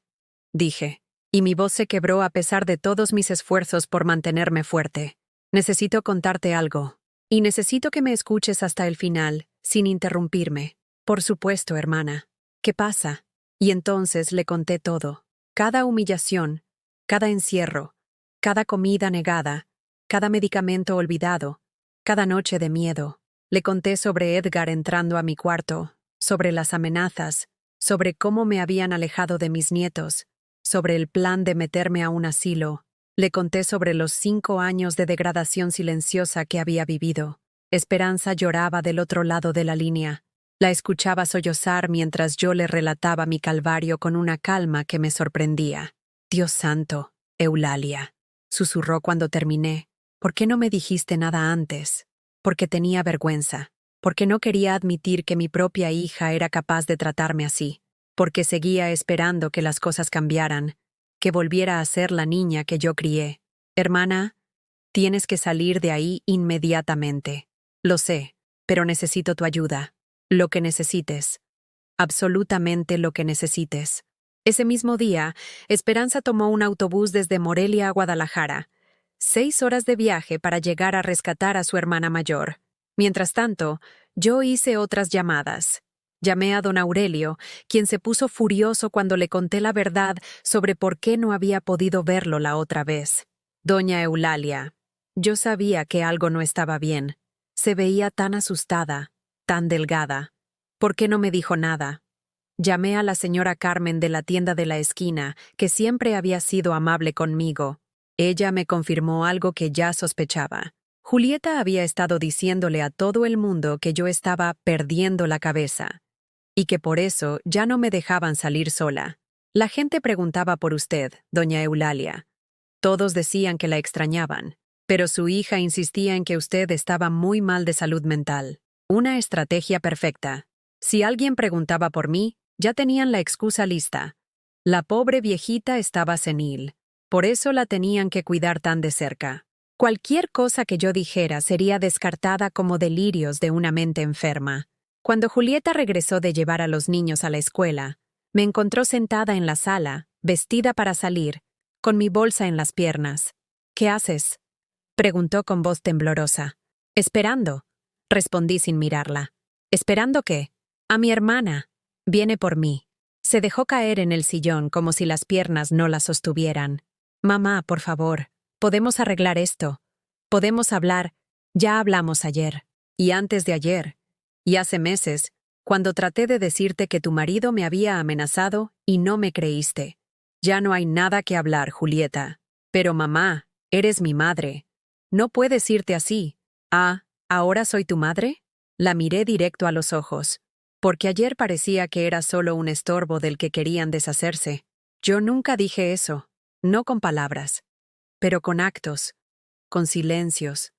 dije, y mi voz se quebró a pesar de todos mis esfuerzos por mantenerme fuerte. Necesito contarte algo, y necesito que me escuches hasta el final, sin interrumpirme. Por supuesto, hermana. ¿Qué pasa? Y entonces le conté todo. Cada humillación, cada encierro, cada comida negada, cada medicamento olvidado, cada noche de miedo. Le conté sobre Edgar entrando a mi cuarto, sobre las amenazas, sobre cómo me habían alejado de mis nietos, sobre el plan de meterme a un asilo. Le conté sobre los 5 años de degradación silenciosa que había vivido. Esperanza lloraba del otro lado de la línea. La escuchaba sollozar mientras yo le relataba mi calvario con una calma que me sorprendía. Dios santo, Eulalia, susurró cuando terminé. ¿Por qué no me dijiste nada antes? Porque tenía vergüenza. Porque no quería admitir que mi propia hija era capaz de tratarme así. Porque seguía esperando que las cosas cambiaran, que volviera a ser la niña que yo crié. Hermana, tienes que salir de ahí inmediatamente. Lo sé, pero necesito tu ayuda. Lo que necesites. Absolutamente lo que necesites. Ese mismo día, Esperanza tomó un autobús desde Morelia a Guadalajara. 6 horas de viaje para llegar a rescatar a su hermana mayor. Mientras tanto, yo hice otras llamadas. Llamé a don Aurelio, quien se puso furioso cuando le conté la verdad sobre por qué no había podido verlo la otra vez. Doña Eulalia. Yo sabía que algo no estaba bien. Se veía tan asustada, tan delgada. ¿Por qué no me dijo nada? Llamé a la señora Carmen de la tienda de la esquina, que siempre había sido amable conmigo. Ella me confirmó algo que ya sospechaba. Julieta había estado diciéndole a todo el mundo que yo estaba perdiendo la cabeza, y que por eso ya no me dejaban salir sola. La gente preguntaba por usted, doña Eulalia. Todos decían que la extrañaban, pero su hija insistía en que usted estaba muy mal de salud mental. Una estrategia perfecta. Si alguien preguntaba por mí, ya tenían la excusa lista. La pobre viejita estaba senil. Por eso la tenían que cuidar tan de cerca. Cualquier cosa que yo dijera sería descartada como delirios de una mente enferma. Cuando Julieta regresó de llevar a los niños a la escuela, me encontró sentada en la sala, vestida para salir, con mi bolsa en las piernas. ¿Qué haces?, preguntó con voz temblorosa. Esperando, respondí sin mirarla. esperando que, a mi hermana, viene por mí. Se dejó caer en el sillón como si las piernas no la sostuvieran. Mamá, por favor, podemos arreglar esto. Podemos hablar. Ya hablamos ayer. Y antes de ayer. Y hace meses, cuando traté de decirte que tu marido me había amenazado y no me creíste. Ya no hay nada que hablar, Julieta. Pero mamá, eres mi madre. No puedes irte así. Ah, ¿ahora soy tu madre? La miré directo a los ojos. Porque ayer parecía que era solo un estorbo del que querían deshacerse. Yo nunca dije eso. No con palabras. Pero con actos. Con silencios.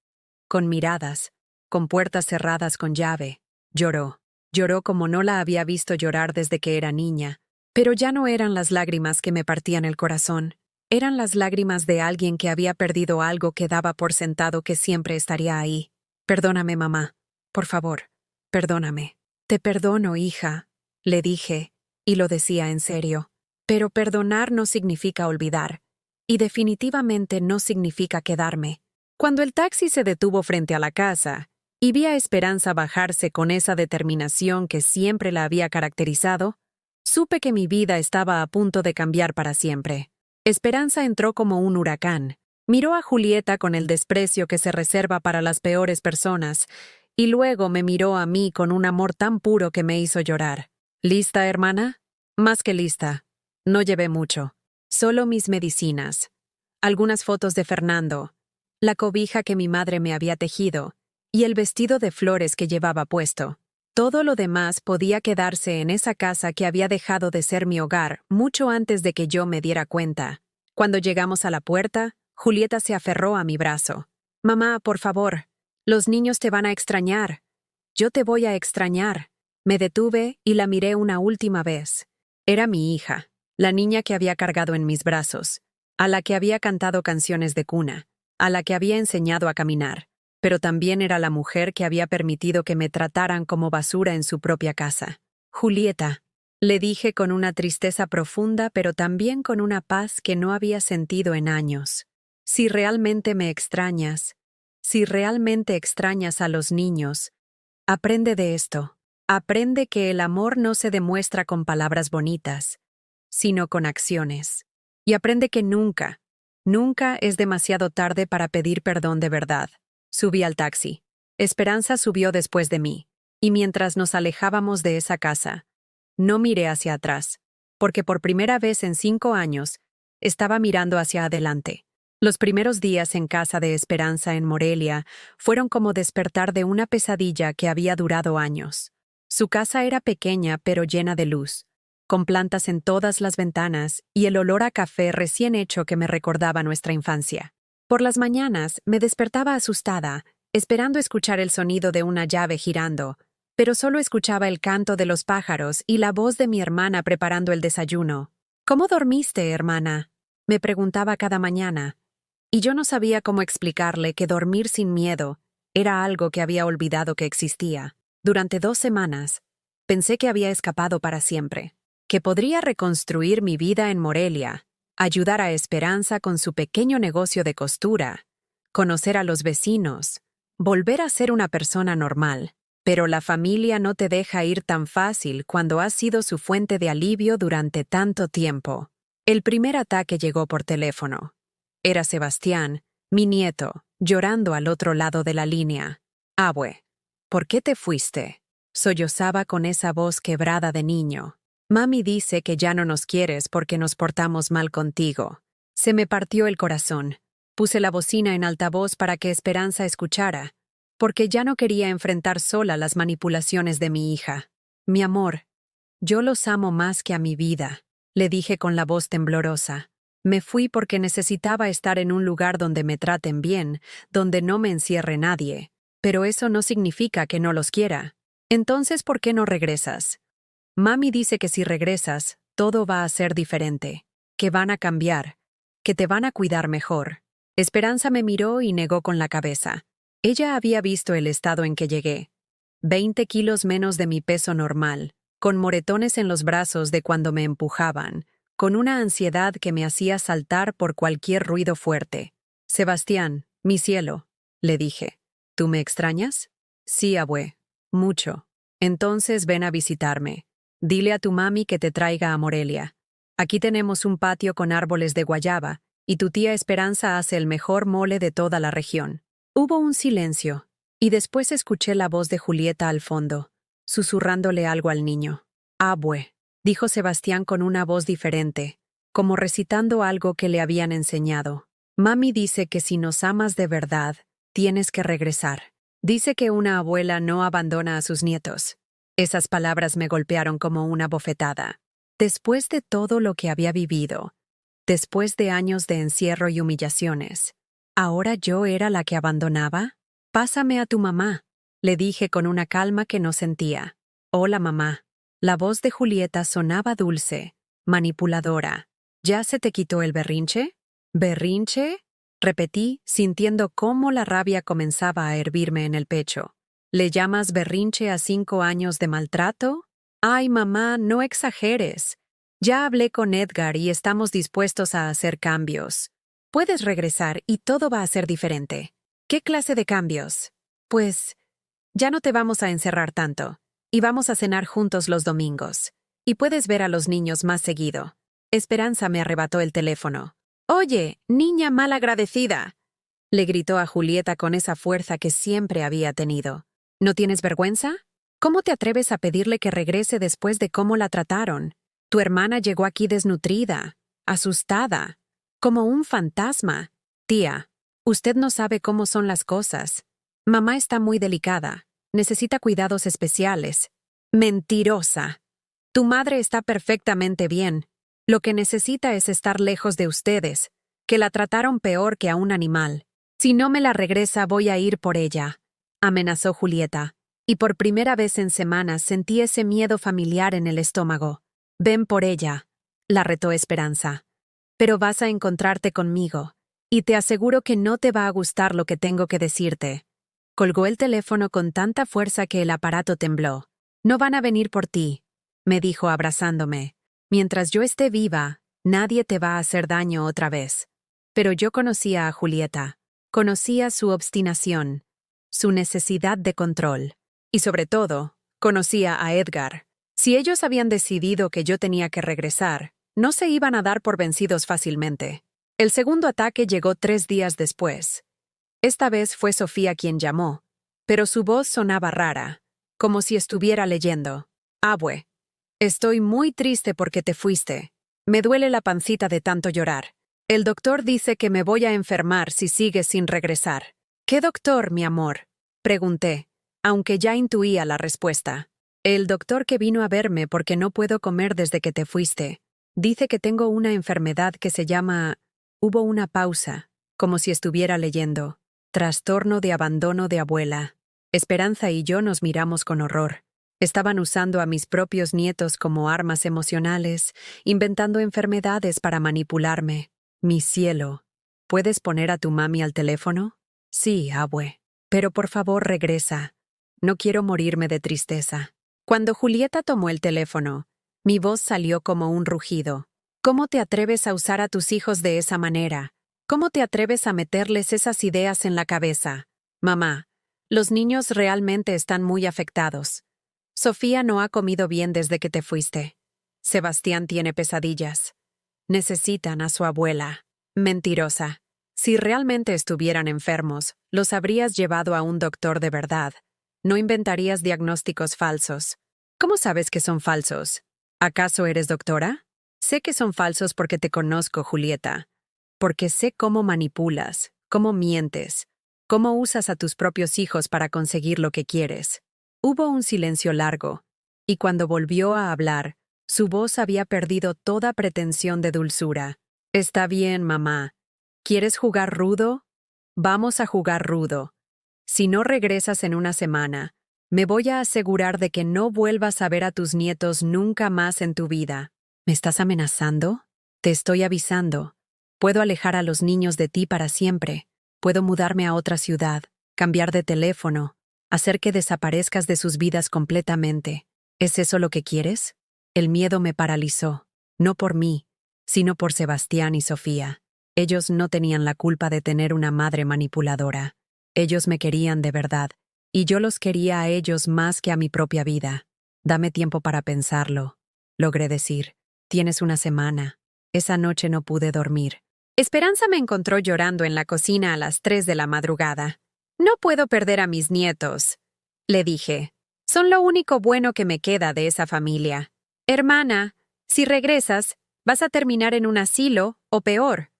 Con miradas. Con puertas cerradas con llave. Lloró. Lloró como no la había visto llorar desde que era niña. Pero ya no eran las lágrimas que me partían el corazón. Eran las lágrimas de alguien que había perdido algo que daba por sentado que siempre estaría ahí. Perdóname, mamá. Por favor, perdóname. Te perdono, hija, le dije, y lo decía en serio. Pero perdonar no significa olvidar. Y definitivamente no significa quedarme. Cuando el taxi se detuvo frente a la casa, y vi a Esperanza bajarse con esa determinación que siempre la había caracterizado, supe que mi vida estaba a punto de cambiar para siempre. Esperanza entró como un huracán. Miró a Julieta con el desprecio que se reserva para las peores personas, y luego me miró a mí con un amor tan puro que me hizo llorar. ¿Lista, hermana? Más que lista. No llevé mucho. Solo mis medicinas. Algunas fotos de Fernando. La cobija que mi madre me había tejido. Y el vestido de flores que llevaba puesto. Todo lo demás podía quedarse en esa casa que había dejado de ser mi hogar mucho antes de que yo me diera cuenta. Cuando llegamos a la puerta, Julieta se aferró a mi brazo. «Mamá, por favor, los niños te van a extrañar. Yo te voy a extrañar». Me detuve y la miré una última vez. Era mi hija, la niña que había cargado en mis brazos, a la que había cantado canciones de cuna, a la que había enseñado a caminar. Pero también era la mujer que había permitido que me trataran como basura en su propia casa. «Julieta», le dije con una tristeza profunda, pero también con una paz que no había sentido en años. «Si realmente me extrañas, si realmente extrañas a los niños, aprende de esto. Aprende que el amor no se demuestra con palabras bonitas, sino con acciones. Y aprende que nunca, nunca es demasiado tarde para pedir perdón de verdad». Subí al taxi. Esperanza subió después de mí, y mientras nos alejábamos de esa casa, no miré hacia atrás, porque por primera vez en 5 años estaba mirando hacia adelante. Los primeros días en casa de Esperanza en Morelia fueron como despertar de una pesadilla que había durado años. Su casa era pequeña pero llena de luz, con plantas en todas las ventanas y el olor a café recién hecho que me recordaba nuestra infancia. Por las mañanas me despertaba asustada, esperando escuchar el sonido de una llave girando, pero solo escuchaba el canto de los pájaros y la voz de mi hermana preparando el desayuno. «¿Cómo dormiste, hermana?», me preguntaba cada mañana, y yo no sabía cómo explicarle que dormir sin miedo era algo que había olvidado que existía. Durante 2 semanas, pensé que había escapado para siempre, que podría reconstruir mi vida en Morelia, ayudar a Esperanza con su pequeño negocio de costura, conocer a los vecinos, volver a ser una persona normal. Pero la familia no te deja ir tan fácil cuando has sido su fuente de alivio durante tanto tiempo. El primer ataque llegó por teléfono. Era Sebastián, mi nieto, llorando al otro lado de la línea. «Abue, ¿por qué te fuiste?», sollozaba con esa voz quebrada de niño. «Mami dice que ya no nos quieres porque nos portamos mal contigo». Se me partió el corazón. Puse la bocina en altavoz para que Esperanza escuchara, porque ya no quería enfrentar sola las manipulaciones de mi hija. «Mi amor, yo los amo más que a mi vida», le dije con la voz temblorosa. Me fui porque necesitaba estar en un lugar donde me traten bien, donde no me encierre nadie. Pero eso no significa que no los quiera. «Entonces, ¿por qué no regresas?» «Mami dice que si regresas, todo va a ser diferente, que van a cambiar, que te van a cuidar mejor». Esperanza me miró y negó con la cabeza. Ella había visto el estado en que llegué. 20 kilos menos de mi peso normal, con moretones en los brazos de cuando me empujaban, con una ansiedad que me hacía saltar por cualquier ruido fuerte. «Sebastián, mi cielo», le dije, «¿tú me extrañas?» «Sí, abue, mucho». Entonces ven a visitarme. Dile a tu mami que te traiga a Morelia. Aquí tenemos un patio con árboles de guayaba, y tu tía Esperanza hace el mejor mole de toda la región. Hubo un silencio, y después escuché la voz de Julieta al fondo, susurrándole algo al niño. Abue, dijo Sebastián con una voz diferente, como recitando algo que le habían enseñado. Mami dice que si nos amas de verdad, tienes que regresar. Dice que una abuela no abandona a sus nietos. Esas palabras me golpearon como una bofetada. Después de todo lo que había vivido, después de años de encierro y humillaciones, ¿ahora yo era la que abandonaba? Pásame a tu mamá, le dije con una calma que no sentía. Hola, mamá. La voz de Julieta sonaba dulce, manipuladora. ¿Ya se te quitó el berrinche? ¿Berrinche? Repetí, sintiendo cómo la rabia comenzaba a hervirme en el pecho. ¿Le llamas berrinche a 5 años de maltrato? Ay, mamá, no exageres. Ya hablé con Edgar y estamos dispuestos a hacer cambios. Puedes regresar y todo va a ser diferente. ¿Qué clase de cambios? Pues, ya no te vamos a encerrar tanto, y vamos a cenar juntos los domingos. Y puedes ver a los niños más seguido. Esperanza me arrebató el teléfono. Oye, niña malagradecida, le gritó a Julieta con esa fuerza que siempre había tenido. ¿No tienes vergüenza? ¿Cómo te atreves a pedirle que regrese después de cómo la trataron? Tu hermana llegó aquí desnutrida, asustada, como un fantasma. Tía, usted no sabe cómo son las cosas. Mamá está muy delicada, necesita cuidados especiales. Mentirosa. Tu madre está perfectamente bien. Lo que necesita es estar lejos de ustedes, que la trataron peor que a un animal. Si no me la regresa, voy a ir por ella, amenazó Julieta, y por primera vez en semanas sentí ese miedo familiar en el estómago. Ven por ella, la retó Esperanza. Pero vas a encontrarte conmigo, y te aseguro que no te va a gustar lo que tengo que decirte. Colgó el teléfono con tanta fuerza que el aparato tembló. No van a venir por ti, me dijo abrazándome. Mientras yo esté viva, nadie te va a hacer daño otra vez. Pero yo conocía a Julieta, conocía su obstinación, su necesidad de control, y sobre todo, conocía a Edgar. Si ellos habían decidido que yo tenía que regresar, no se iban a dar por vencidos fácilmente. El segundo ataque llegó 3 días después. Esta vez fue Sofía quien llamó, pero su voz sonaba rara, como si estuviera leyendo. Abue. Estoy muy triste porque te fuiste. Me duele la pancita de tanto llorar. El doctor dice que me voy a enfermar si sigues sin regresar. ¿Qué doctor, mi amor? Pregunté, aunque ya intuía la respuesta. El doctor que vino a verme porque no puedo comer desde que te fuiste. Dice que tengo una enfermedad que se llama... Hubo una pausa, como si estuviera leyendo. Trastorno de abandono de abuela. Esperanza y yo nos miramos con horror. Estaban usando a mis propios nietos como armas emocionales, inventando enfermedades para manipularme. Mi cielo, ¿puedes poner a tu mami al teléfono? Sí, abue. Pero por favor regresa. No quiero morirme de tristeza. Cuando Julieta tomó el teléfono, mi voz salió como un rugido. ¿Cómo te atreves a usar a tus hijos de esa manera? ¿Cómo te atreves a meterles esas ideas en la cabeza? Mamá, los niños realmente están muy afectados. Sofía no ha comido bien desde que te fuiste. Sebastián tiene pesadillas. Necesitan a su abuela. Mentirosa. Si realmente estuvieran enfermos, los habrías llevado a un doctor de verdad. No inventarías diagnósticos falsos. ¿Cómo sabes que son falsos? ¿Acaso eres doctora? Sé que son falsos porque te conozco, Julieta. Porque sé cómo manipulas, cómo mientes, cómo usas a tus propios hijos para conseguir lo que quieres. Hubo un silencio largo, y cuando volvió a hablar, su voz había perdido toda pretensión de dulzura. Está bien, mamá. ¿Quieres jugar rudo? Vamos a jugar rudo. Si no regresas en una semana, me voy a asegurar de que no vuelvas a ver a tus nietos nunca más en tu vida. ¿Me estás amenazando? Te estoy avisando. Puedo alejar a los niños de ti para siempre. Puedo mudarme a otra ciudad, cambiar de teléfono, hacer que desaparezcas de sus vidas completamente. ¿Es eso lo que quieres? El miedo me paralizó, no por mí, sino por Sebastián y Sofía. Ellos no tenían la culpa de tener una madre manipuladora. Ellos me querían de verdad, y yo los quería a ellos más que a mi propia vida. Dame tiempo para pensarlo, logré decir. Tienes una semana. Esa noche no pude dormir. Esperanza me encontró llorando en la cocina a las 3 de la madrugada. No puedo perder a mis nietos, le dije. Son lo único bueno que me queda de esa familia. Hermana, si regresas, vas a terminar en un asilo o peor.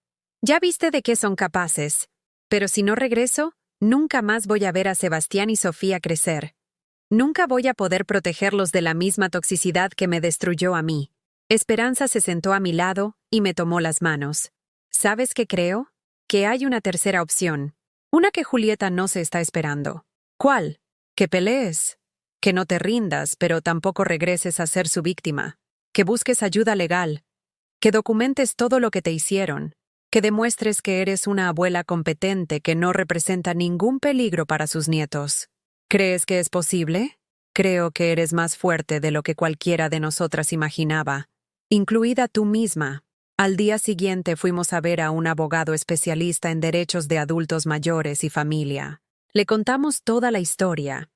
Ya viste de qué son capaces. Pero si no regreso, nunca más voy a ver a Sebastián y Sofía crecer. Nunca voy a poder protegerlos de la misma toxicidad que me destruyó a mí. Esperanza se sentó a mi lado y me tomó las manos. ¿Sabes qué creo? Que hay una tercera opción. Una que Julieta no se está esperando. ¿Cuál? Que pelees. Que no te rindas, pero tampoco regreses a ser su víctima. Que busques ayuda legal. Que documentes todo lo que te hicieron. Que demuestres que eres una abuela competente que no representa ningún peligro para sus nietos. ¿Crees que es posible? Creo que eres más fuerte de lo que cualquiera de nosotras imaginaba, incluida tú misma. Al día siguiente fuimos a ver a un abogado especialista en derechos de adultos mayores y familia. Le contamos toda la historia,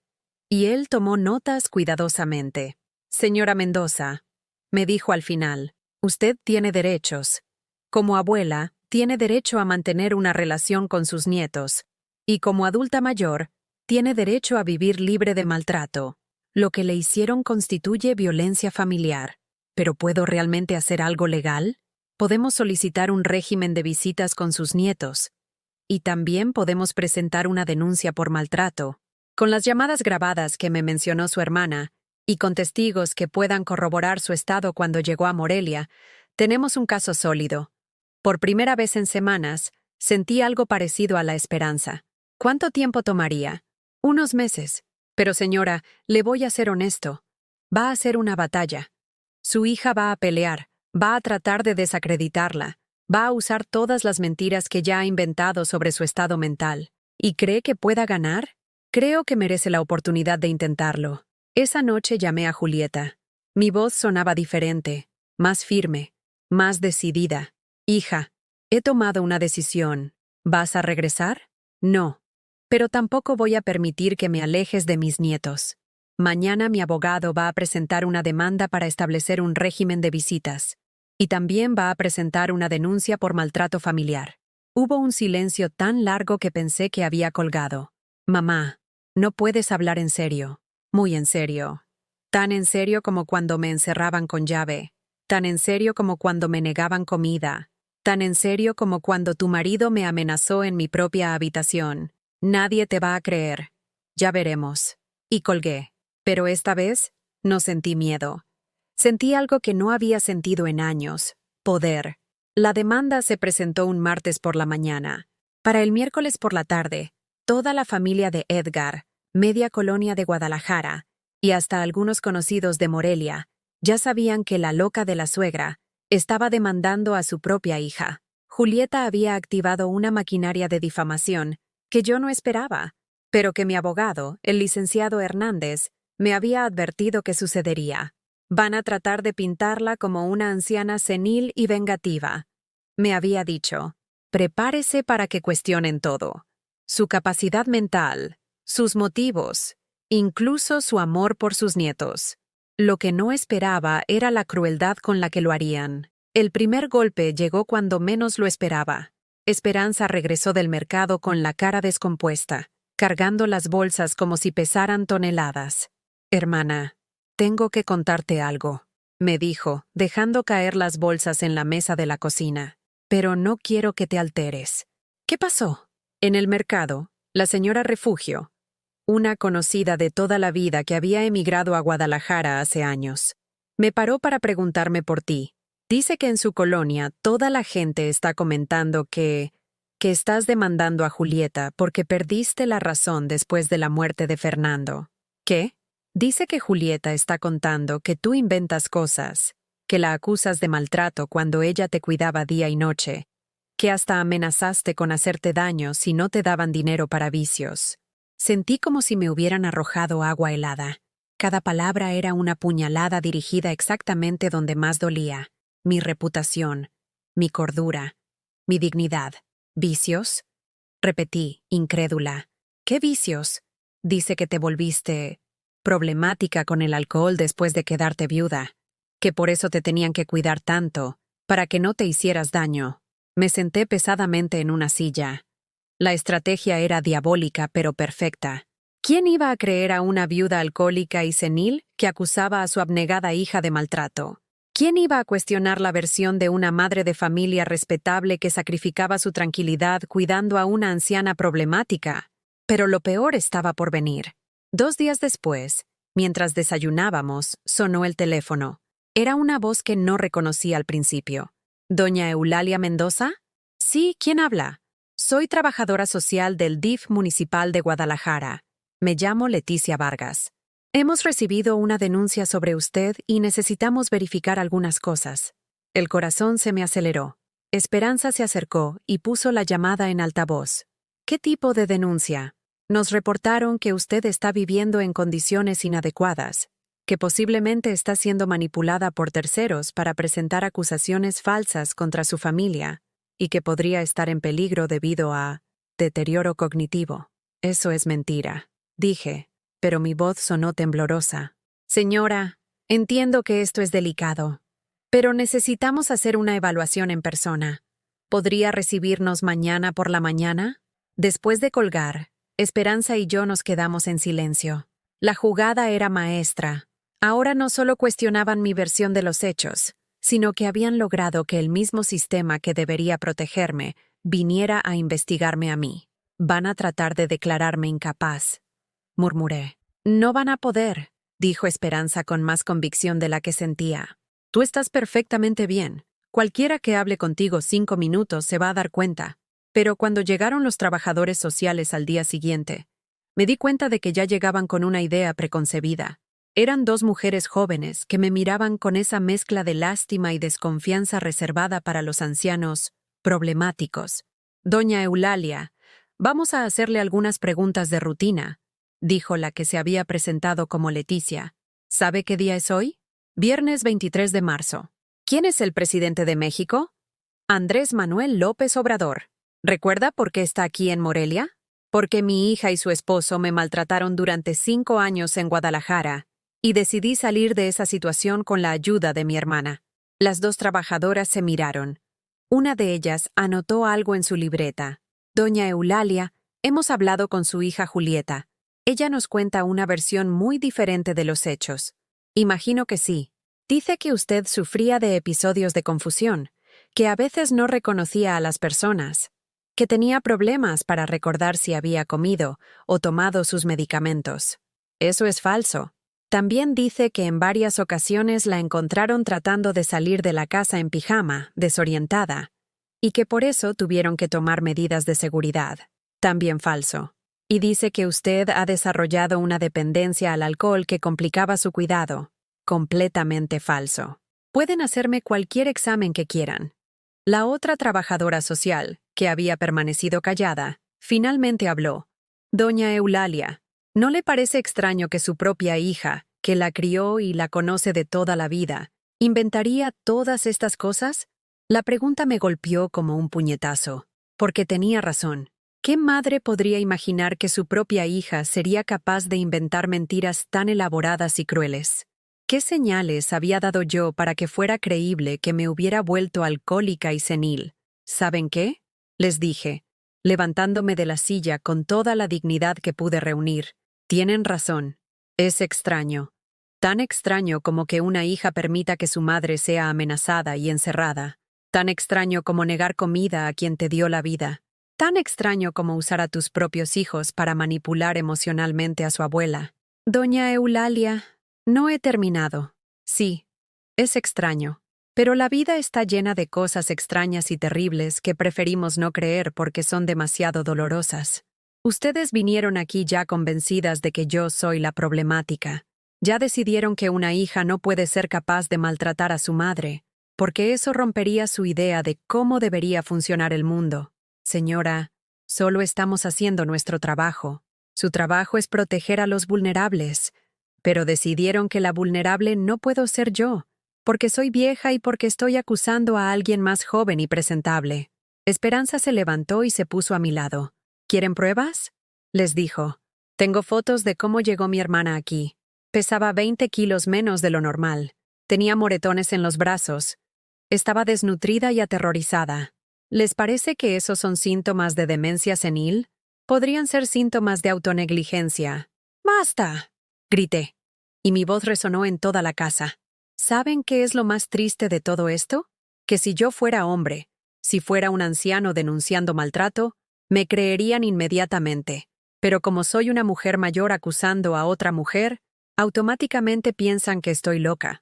y él tomó notas cuidadosamente. Señora Mendoza, me dijo al final, usted tiene derechos. Como abuela, tiene derecho a mantener una relación con sus nietos, y como adulta mayor, tiene derecho a vivir libre de maltrato. Lo que le hicieron constituye violencia familiar. ¿Pero puedo realmente hacer algo legal? Podemos solicitar un régimen de visitas con sus nietos. Y también podemos presentar una denuncia por maltrato. Con las llamadas grabadas que me mencionó su hermana, y con testigos que puedan corroborar su estado cuando llegó a Morelia, tenemos un caso sólido. Por primera vez en semanas, sentí algo parecido a la esperanza. ¿Cuánto tiempo tomaría? Unos meses. Pero señora, le voy a ser honesto. Va a ser una batalla. Su hija va a pelear, va a tratar de desacreditarla, va a usar todas las mentiras que ya ha inventado sobre su estado mental. ¿Y cree que pueda ganar? Creo que merece la oportunidad de intentarlo. Esa noche llamé a Julieta. Mi voz sonaba diferente, más firme, más decidida. Hija, he tomado una decisión. ¿Vas a regresar? No. Pero tampoco voy a permitir que me alejes de mis nietos. Mañana mi abogado va a presentar una demanda para establecer un régimen de visitas. Y también va a presentar una denuncia por maltrato familiar. Hubo un silencio tan largo que pensé que había colgado. Mamá, no puedes hablar en serio. Muy en serio. Tan en serio como cuando me encerraban con llave. Tan en serio como cuando me negaban comida. Tan en serio como cuando tu marido me amenazó en mi propia habitación. Nadie te va a creer. Ya veremos. Y colgué. Pero esta vez no sentí miedo. Sentí algo que no había sentido en años. Poder. La demanda se presentó un martes por la mañana. Para el miércoles por la tarde, toda la familia de Edgar, media colonia de Guadalajara, y hasta algunos conocidos de Morelia, ya sabían que la loca de la suegra estaba demandando a su propia hija. Julieta había activado una maquinaria de difamación que yo no esperaba, pero que mi abogado, el licenciado Hernández, me había advertido que sucedería. Van a tratar de pintarla como una anciana senil y vengativa. Me había dicho, prepárese para que cuestionen todo. Su capacidad mental, sus motivos, incluso su amor por sus nietos. Lo que no esperaba era la crueldad con la que lo harían. El primer golpe llegó cuando menos lo esperaba. Esperanza regresó del mercado con la cara descompuesta, cargando las bolsas como si pesaran toneladas. Hermana, tengo que contarte algo, me dijo, dejando caer las bolsas en la mesa de la cocina. Pero no quiero que te alteres. ¿Qué pasó? En el mercado, la señora Refugio, una conocida de toda la vida que había emigrado a Guadalajara hace años, me paró para preguntarme por ti. Dice que en su colonia toda la gente está comentando que estás demandando a Julieta porque perdiste la razón después de la muerte de Fernando. ¿Qué? Dice que Julieta está contando que tú inventas cosas, que la acusas de maltrato cuando ella te cuidaba día y noche, que hasta amenazaste con hacerte daño si no te daban dinero para vicios. Sentí como si me hubieran arrojado agua helada. Cada palabra era una puñalada dirigida exactamente donde más dolía. Mi reputación, mi cordura, mi dignidad. ¿Vicios? Repetí, incrédula. ¿Qué vicios? Dice que te volviste problemática con el alcohol después de quedarte viuda, que por eso te tenían que cuidar tanto, para que no te hicieras daño. Me senté pesadamente en una silla. La estrategia era diabólica, pero perfecta. ¿Quién iba a creer a una viuda alcohólica y senil que acusaba a su abnegada hija de maltrato? ¿Quién iba a cuestionar la versión de una madre de familia respetable que sacrificaba su tranquilidad cuidando a una anciana problemática? Pero lo peor estaba por venir. 2 días después, mientras desayunábamos, sonó el teléfono. Era una voz que no reconocí al principio. ¿Doña Eulalia Mendoza? Sí, ¿quién habla? Soy trabajadora social del DIF municipal de Guadalajara. Me llamo Leticia Vargas. Hemos recibido una denuncia sobre usted y necesitamos verificar algunas cosas. El corazón se me aceleró. Esperanza se acercó y puso la llamada en altavoz. ¿Qué tipo de denuncia? Nos reportaron que usted está viviendo en condiciones inadecuadas, que posiblemente está siendo manipulada por terceros para presentar acusaciones falsas contra su familia y que podría estar en peligro debido a deterioro cognitivo. Eso es mentira, dije, pero mi voz sonó temblorosa. Señora, entiendo que esto es delicado, pero necesitamos hacer una evaluación en persona. ¿Podría recibirnos mañana por la mañana? Después de colgar, Esperanza y yo nos quedamos en silencio. La jugada era maestra. Ahora no solo cuestionaban mi versión de los hechos, sino que habían logrado que el mismo sistema que debería protegerme viniera a investigarme a mí. Van a tratar de declararme incapaz, murmuré. No van a poder, dijo Esperanza con más convicción de la que sentía. Tú estás perfectamente bien. Cualquiera que hable contigo 5 minutos se va a dar cuenta. Pero cuando llegaron los trabajadores sociales al día siguiente, me di cuenta de que ya llegaban con una idea preconcebida. Eran 2 mujeres jóvenes que me miraban con esa mezcla de lástima y desconfianza reservada para los ancianos problemáticos. Doña Eulalia, vamos a hacerle algunas preguntas de rutina, dijo la que se había presentado como Leticia. ¿Sabe qué día es hoy? Viernes 23 de marzo. ¿Quién es el presidente de México? Andrés Manuel López Obrador. ¿Recuerda por qué está aquí en Morelia? Porque mi hija y su esposo me maltrataron durante 5 años en Guadalajara y decidí salir de esa situación con la ayuda de mi hermana. Las 2 trabajadoras se miraron. Una de ellas anotó algo en su libreta. Doña Eulalia, hemos hablado con su hija Julieta. Ella nos cuenta una versión muy diferente de los hechos. Imagino que sí. Dice que usted sufría de episodios de confusión, que a veces no reconocía a las personas, que tenía problemas para recordar si había comido o tomado sus medicamentos. Eso es falso. También dice que en varias ocasiones la encontraron tratando de salir de la casa en pijama, desorientada, y que por eso tuvieron que tomar medidas de seguridad. También falso. Y dice que usted ha desarrollado una dependencia al alcohol que complicaba su cuidado. Completamente falso. Pueden hacerme cualquier examen que quieran. La otra trabajadora social, que había permanecido callada, finalmente habló. Doña Eulalia, ¿no le parece extraño que su propia hija, que la crió y la conoce de toda la vida, inventaría todas estas cosas? La pregunta me golpeó como un puñetazo, porque tenía razón. ¿Qué madre podría imaginar que su propia hija sería capaz de inventar mentiras tan elaboradas y crueles? ¿Qué señales había dado yo para que fuera creíble que me hubiera vuelto alcohólica y senil? ¿Saben qué? Les dije, levantándome de la silla con toda la dignidad que pude reunir. Tienen razón. Es extraño. Tan extraño como que una hija permita que su madre sea amenazada y encerrada. Tan extraño como negar comida a quien te dio la vida. Tan extraño como usar a tus propios hijos para manipular emocionalmente a su abuela. Doña Eulalia, no he terminado. Sí, es extraño. Pero la vida está llena de cosas extrañas y terribles que preferimos no creer porque son demasiado dolorosas. Ustedes vinieron aquí ya convencidas de que yo soy la problemática. Ya decidieron que una hija no puede ser capaz de maltratar a su madre, porque eso rompería su idea de cómo debería funcionar el mundo. Señora, solo estamos haciendo nuestro trabajo. Su trabajo es proteger a los vulnerables. Pero decidieron que la vulnerable no puedo ser yo, porque soy vieja y porque estoy acusando a alguien más joven y presentable. Esperanza se levantó y se puso a mi lado. ¿Quieren pruebas? Les dijo. Tengo fotos de cómo llegó mi hermana aquí. Pesaba 20 kilos menos de lo normal. Tenía moretones en los brazos. Estaba desnutrida y aterrorizada. ¿Les parece que esos son síntomas de demencia senil? Podrían ser síntomas de autonegligencia. ¡Basta!, grité, y mi voz resonó en toda la casa. ¿Saben qué es lo más triste de todo esto? Que si yo fuera hombre, si fuera un anciano denunciando maltrato, me creerían inmediatamente. Pero como soy una mujer mayor acusando a otra mujer, automáticamente piensan que estoy loca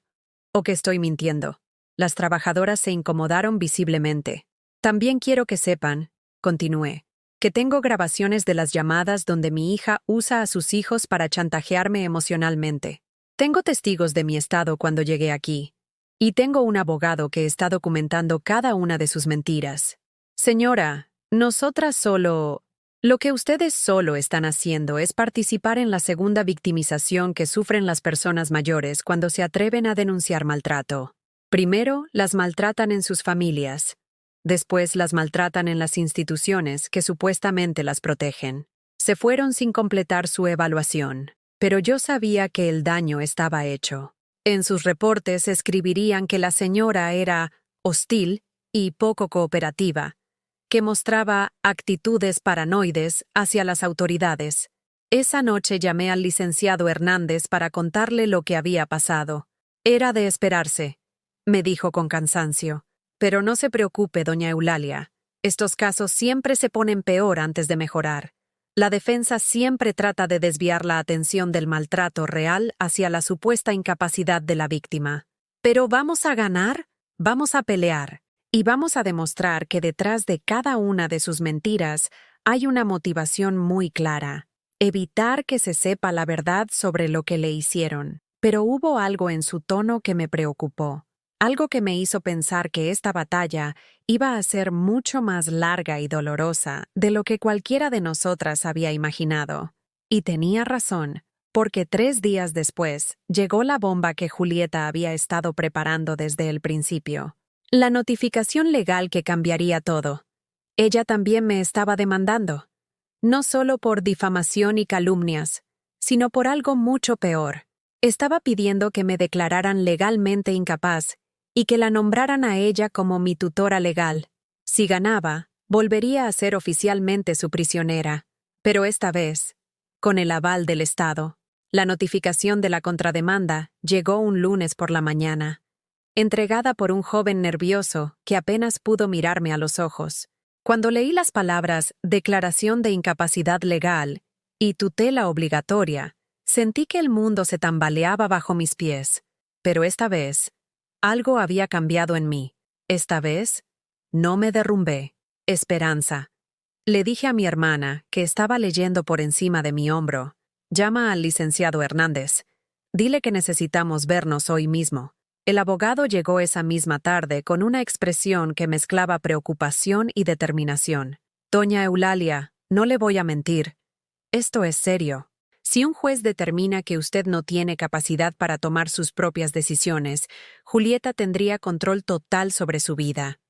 o que estoy mintiendo. Las trabajadoras se incomodaron visiblemente. También quiero que sepan, continué, que tengo grabaciones de las llamadas donde mi hija usa a sus hijos para chantajearme emocionalmente. Tengo testigos de mi estado cuando llegué aquí. Y tengo un abogado que está documentando cada una de sus mentiras. Señora, nosotras solo... Lo que ustedes solo están haciendo es participar en la segunda victimización que sufren las personas mayores cuando se atreven a denunciar maltrato. Primero, las maltratan en sus familias. Después las maltratan en las instituciones que supuestamente las protegen. Se fueron sin completar su evaluación. Pero yo sabía que el daño estaba hecho. En sus reportes escribirían que la señora era hostil y poco cooperativa, que mostraba actitudes paranoides hacia las autoridades. Esa noche llamé al licenciado Hernández para contarle lo que había pasado. Era de esperarse, me dijo con cansancio. Pero no se preocupe, doña Eulalia. Estos casos siempre se ponen peor antes de mejorar. La defensa siempre trata de desviar la atención del maltrato real hacia la supuesta incapacidad de la víctima. Pero vamos a ganar, vamos a pelear. Y vamos a demostrar que detrás de cada una de sus mentiras hay una motivación muy clara: evitar que se sepa la verdad sobre lo que le hicieron. Pero hubo algo en su tono que me preocupó, algo que me hizo pensar que esta batalla iba a ser mucho más larga y dolorosa de lo que cualquiera de nosotras había imaginado. Y tenía razón, porque 3 días después llegó la bomba que Julieta había estado preparando desde el principio. La notificación legal que cambiaría todo. Ella también me estaba demandando, no solo por difamación y calumnias, sino por algo mucho peor. Estaba pidiendo que me declararan legalmente incapaz y que la nombraran a ella como mi tutora legal. Si ganaba, volvería a ser oficialmente su prisionera. Pero esta vez, con el aval del Estado. La notificación de la contrademanda llegó un lunes por la mañana, entregada por un joven nervioso que apenas pudo mirarme a los ojos. Cuando leí las palabras «declaración de incapacidad legal» y «tutela obligatoria», sentí que el mundo se tambaleaba bajo mis pies. Pero esta vez, algo había cambiado en mí. Esta vez, no me derrumbé. Esperanza. Le dije a mi hermana, que estaba leyendo por encima de mi hombro: «Llama al licenciado Hernández. Dile que necesitamos vernos hoy mismo». El abogado llegó esa misma tarde con una expresión que mezclaba preocupación y determinación. «Doña Eulalia, no le voy a mentir. Esto es serio. Si un juez determina que usted no tiene capacidad para tomar sus propias decisiones, Julieta tendría control total sobre su vida.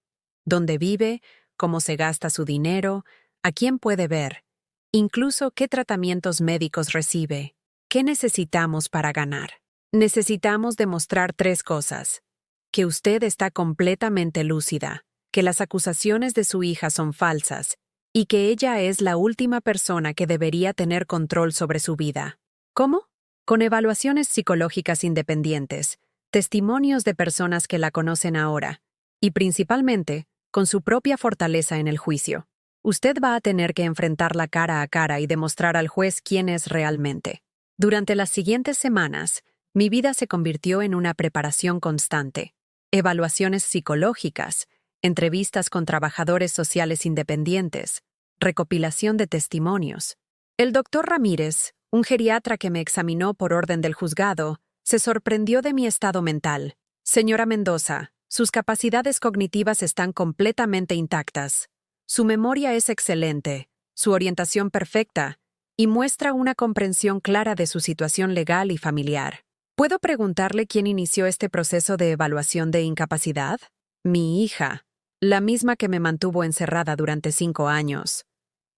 Dónde vive, cómo se gasta su dinero, a quién puede ver, incluso qué tratamientos médicos recibe. ¿Qué necesitamos para ganar? Necesitamos demostrar 3 cosas: que usted está completamente lúcida, que las acusaciones de su hija son falsas y que ella es la última persona que debería tener control sobre su vida. ¿Cómo? Con evaluaciones psicológicas independientes, testimonios de personas que la conocen ahora y principalmente con su propia fortaleza en el juicio. Usted va a tener que enfrentarla cara a cara y demostrar al juez quién es realmente. Durante las siguientes semanas, mi vida se convirtió en una preparación constante. Evaluaciones psicológicas, entrevistas con trabajadores sociales independientes, recopilación de testimonios. El doctor Ramírez, un geriatra que me examinó por orden del juzgado, se sorprendió de mi estado mental. «Señora Mendoza, sus capacidades cognitivas están completamente intactas. Su memoria es excelente, su orientación perfecta, y muestra una comprensión clara de su situación legal y familiar. ¿Puedo preguntarle quién inició este proceso de evaluación de incapacidad?» «Mi hija, la misma que me mantuvo encerrada durante 5 años.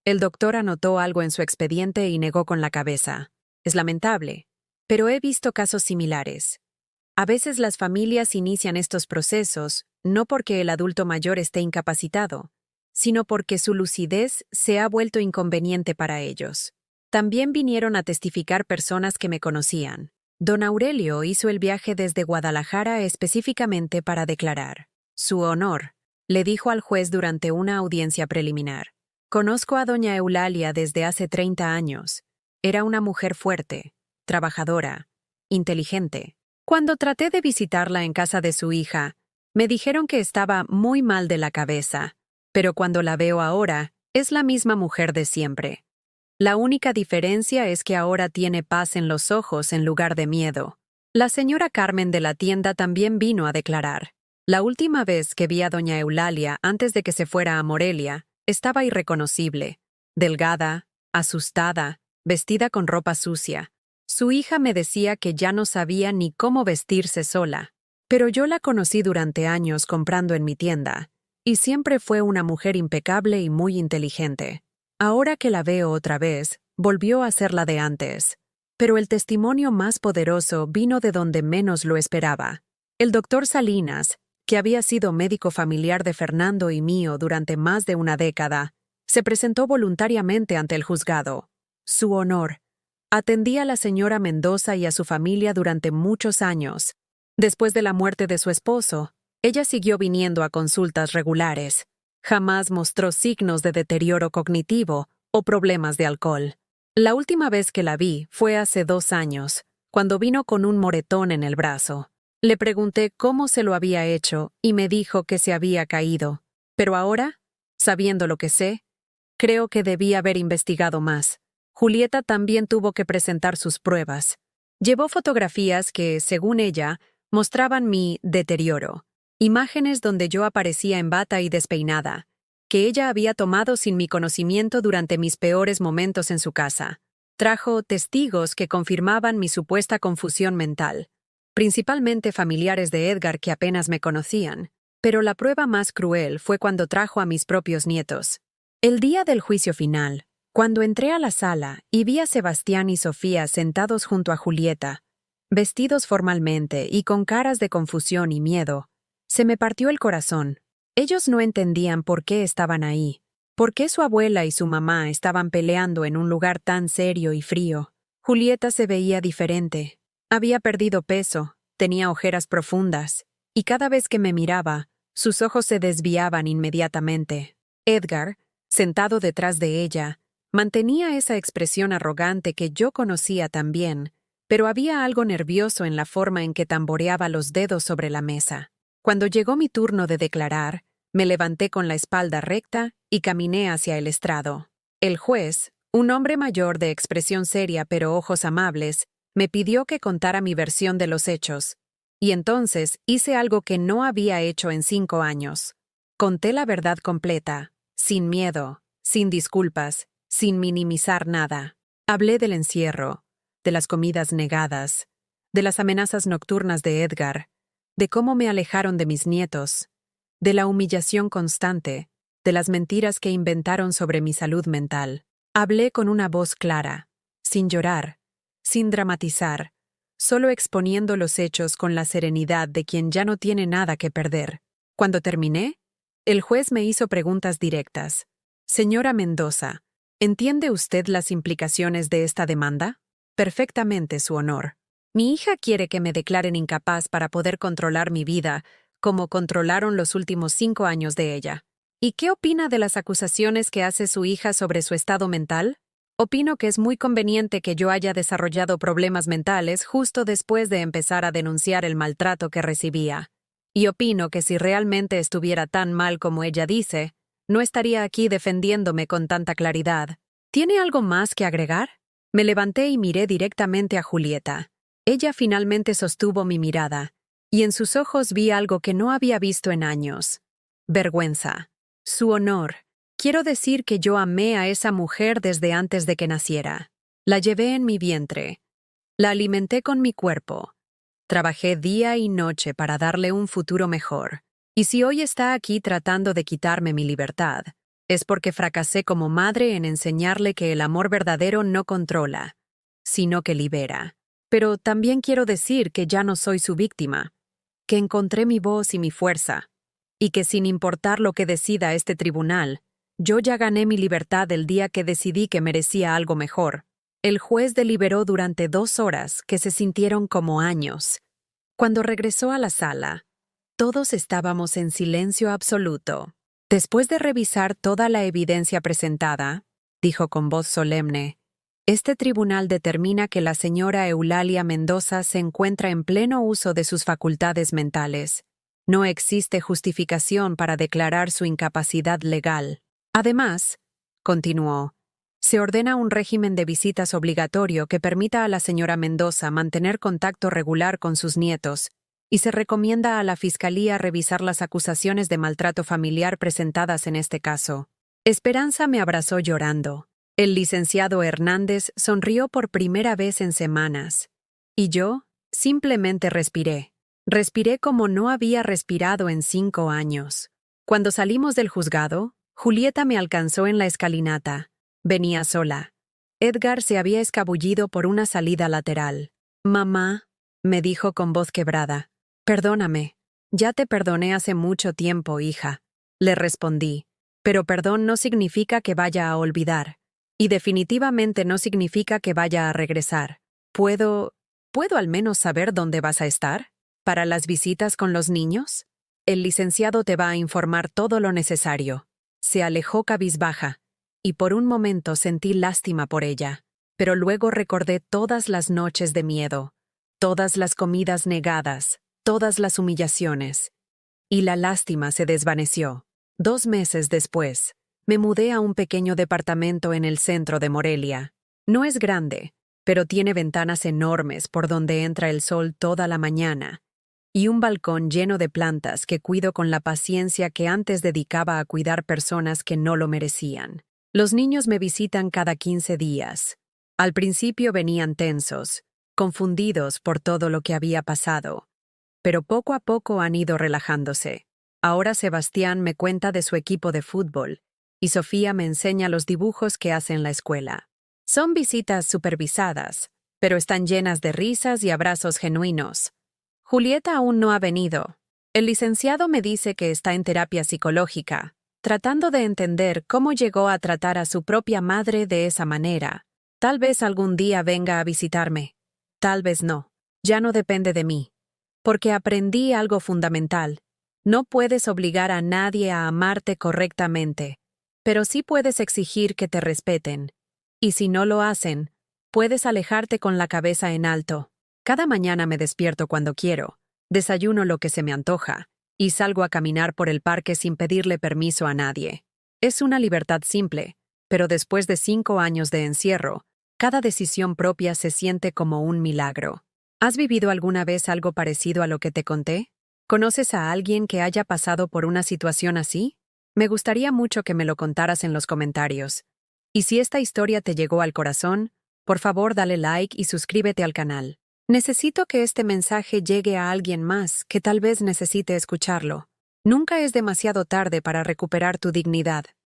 El doctor anotó algo en su expediente y negó con la cabeza. Es lamentable, pero he visto casos similares. A veces las familias inician estos procesos no porque el adulto mayor esté incapacitado, sino porque su lucidez se ha vuelto inconveniente para ellos. También vinieron a testificar personas que me conocían. Don Aurelio hizo el viaje desde Guadalajara específicamente para declarar. Su honor, le dijo al juez durante una audiencia preliminar. Conozco a doña Eulalia desde hace 30 años. Era una mujer fuerte, trabajadora, inteligente. Cuando traté de visitarla en casa de su hija, me dijeron que estaba muy mal de la cabeza, pero cuando la veo ahora, es la misma mujer de siempre. La única diferencia es que ahora tiene paz en los ojos en lugar de miedo. La señora Carmen de la tienda también vino a declarar. La última vez que vi a doña Eulalia antes de que se fuera a Morelia, estaba irreconocible, delgada, asustada, vestida con ropa sucia. Su hija me decía que ya no sabía ni cómo vestirse sola, pero yo la conocí durante años comprando en mi tienda, y siempre fue una mujer impecable y muy inteligente. Ahora que la veo otra vez, volvió a ser la de antes. Pero el testimonio más poderoso vino de donde menos lo esperaba. El doctor Salinas, que había sido médico familiar de Fernando y mío durante más de una década, se presentó voluntariamente ante el juzgado. Su honor. Atendí a la señora Mendoza y a su familia durante muchos años. Después de la muerte de su esposo, ella siguió viniendo a consultas regulares. Jamás mostró signos de deterioro cognitivo o problemas de alcohol. La última vez que la vi fue hace 2 años, cuando vino con un moretón en el brazo. Le pregunté cómo se lo había hecho y me dijo que se había caído. Pero ahora, sabiendo lo que sé, creo que debí haber investigado más. Julieta también tuvo que presentar sus pruebas. Llevó fotografías que, según ella, mostraban mi deterioro. Imágenes donde yo aparecía en bata y despeinada, que ella había tomado sin mi conocimiento durante mis peores momentos en su casa. Trajo testigos que confirmaban mi supuesta confusión mental, principalmente familiares de Edgar que apenas me conocían, pero la prueba más cruel fue cuando trajo a mis propios nietos. El día del juicio final, cuando entré a la sala y vi a Sebastián y Sofía sentados junto a Julieta, vestidos formalmente y con caras de confusión y miedo, se me partió el corazón. Ellos no entendían por qué estaban ahí, por qué su abuela y su mamá estaban peleando en un lugar tan serio y frío. Julieta se veía diferente. Había perdido peso, tenía ojeras profundas, y cada vez que me miraba, sus ojos se desviaban inmediatamente. Edgar, sentado detrás de ella, mantenía esa expresión arrogante que yo conocía también, pero había algo nervioso en la forma en que tamboreaba los dedos sobre la mesa. Cuando llegó mi turno de declarar, me levanté con la espalda recta y caminé hacia el estrado. El juez, un hombre mayor de expresión seria pero ojos amables, me pidió que contara mi versión de los hechos. Y entonces hice algo que no había hecho en 5 años. Conté la verdad completa, sin miedo, sin disculpas, sin minimizar nada. Hablé del encierro, de las comidas negadas, de las amenazas nocturnas de Edgar, de cómo me alejaron de mis nietos, de la humillación constante, de las mentiras que inventaron sobre mi salud mental. Hablé con una voz clara, sin llorar, sin dramatizar, solo exponiendo los hechos con la serenidad de quien ya no tiene nada que perder. Cuando terminé, el juez me hizo preguntas directas. Señora Mendoza, ¿entiende usted las implicaciones de esta demanda? Perfectamente, Su Honor. Mi hija quiere que me declaren incapaz para poder controlar mi vida, como controlaron los últimos 5 años de ella. ¿Y qué opina de las acusaciones que hace su hija sobre su estado mental? Opino que es muy conveniente que yo haya desarrollado problemas mentales justo después de empezar a denunciar el maltrato que recibía. Y opino que si realmente estuviera tan mal como ella dice, no estaría aquí defendiéndome con tanta claridad. ¿Tiene algo más que agregar? Me levanté y miré directamente a Julieta. Ella finalmente sostuvo mi mirada, y en sus ojos vi algo que no había visto en años. Vergüenza. Su honor. Quiero decir que yo amé a esa mujer desde antes de que naciera. La llevé en mi vientre. La alimenté con mi cuerpo. Trabajé día y noche para darle un futuro mejor. Y si hoy está aquí tratando de quitarme mi libertad, es porque fracasé como madre en enseñarle que el amor verdadero no controla, sino que libera. Pero también quiero decir que ya no soy su víctima, que encontré mi voz y mi fuerza, y que sin importar lo que decida este tribunal, yo ya gané mi libertad el día que decidí que merecía algo mejor. El juez deliberó durante 2 horas que se sintieron como años. Cuando regresó a la sala, todos estábamos en silencio absoluto. Después de revisar toda la evidencia presentada, dijo con voz solemne, este tribunal determina que la señora Eulalia Mendoza se encuentra en pleno uso de sus facultades mentales. No existe justificación para declarar su incapacidad legal. Además, continuó, se ordena un régimen de visitas obligatorio que permita a la señora Mendoza mantener contacto regular con sus nietos, y se recomienda a la Fiscalía revisar las acusaciones de maltrato familiar presentadas en este caso. Esperanza me abrazó llorando. El licenciado Hernández sonrió por primera vez en semanas. Y yo, simplemente respiré. Respiré como no había respirado en 5 años. Cuando salimos del juzgado, Julieta me alcanzó en la escalinata. Venía sola. Edgar se había escabullido por una salida lateral. «Mamá», me dijo con voz quebrada. «Perdóname. Ya te perdoné hace mucho tiempo, hija», le respondí. Pero perdón no significa que vaya a olvidar. Y definitivamente no significa que vaya a regresar. ¿Puedo al menos saber dónde vas a estar? ¿Para las visitas con los niños? El licenciado te va a informar todo lo necesario. Se alejó cabizbaja, y por un momento sentí lástima por ella, pero luego recordé todas las noches de miedo, todas las comidas negadas, todas las humillaciones, y la lástima se desvaneció. 2 meses después, me mudé a un pequeño departamento en el centro de Morelia. No es grande, pero tiene ventanas enormes por donde entra el sol toda la mañana, y un balcón lleno de plantas que cuido con la paciencia que antes dedicaba a cuidar personas que no lo merecían. Los niños me visitan cada 15 días. Al principio venían tensos, confundidos por todo lo que había pasado, pero poco a poco han ido relajándose. Ahora Sebastián me cuenta de su equipo de fútbol, y Sofía me enseña los dibujos que hace en la escuela. Son visitas supervisadas, pero están llenas de risas y abrazos genuinos. Julieta aún no ha venido. El licenciado me dice que está en terapia psicológica, tratando de entender cómo llegó a tratar a su propia madre de esa manera. Tal vez algún día venga a visitarme. Tal vez no. Ya no depende de mí. Porque aprendí algo fundamental. No puedes obligar a nadie a amarte correctamente, pero sí puedes exigir que te respeten. Y si no lo hacen, puedes alejarte con la cabeza en alto. Cada mañana me despierto cuando quiero, desayuno lo que se me antoja, y salgo a caminar por el parque sin pedirle permiso a nadie. Es una libertad simple, pero después de 5 años de encierro, cada decisión propia se siente como un milagro. ¿Has vivido alguna vez algo parecido a lo que te conté? ¿Conoces a alguien que haya pasado por una situación así? Me gustaría mucho que me lo contaras en los comentarios. Y si esta historia te llegó al corazón, por favor dale like y suscríbete al canal. Necesito que este mensaje llegue a alguien más que tal vez necesite escucharlo. Nunca es demasiado tarde para recuperar tu dignidad.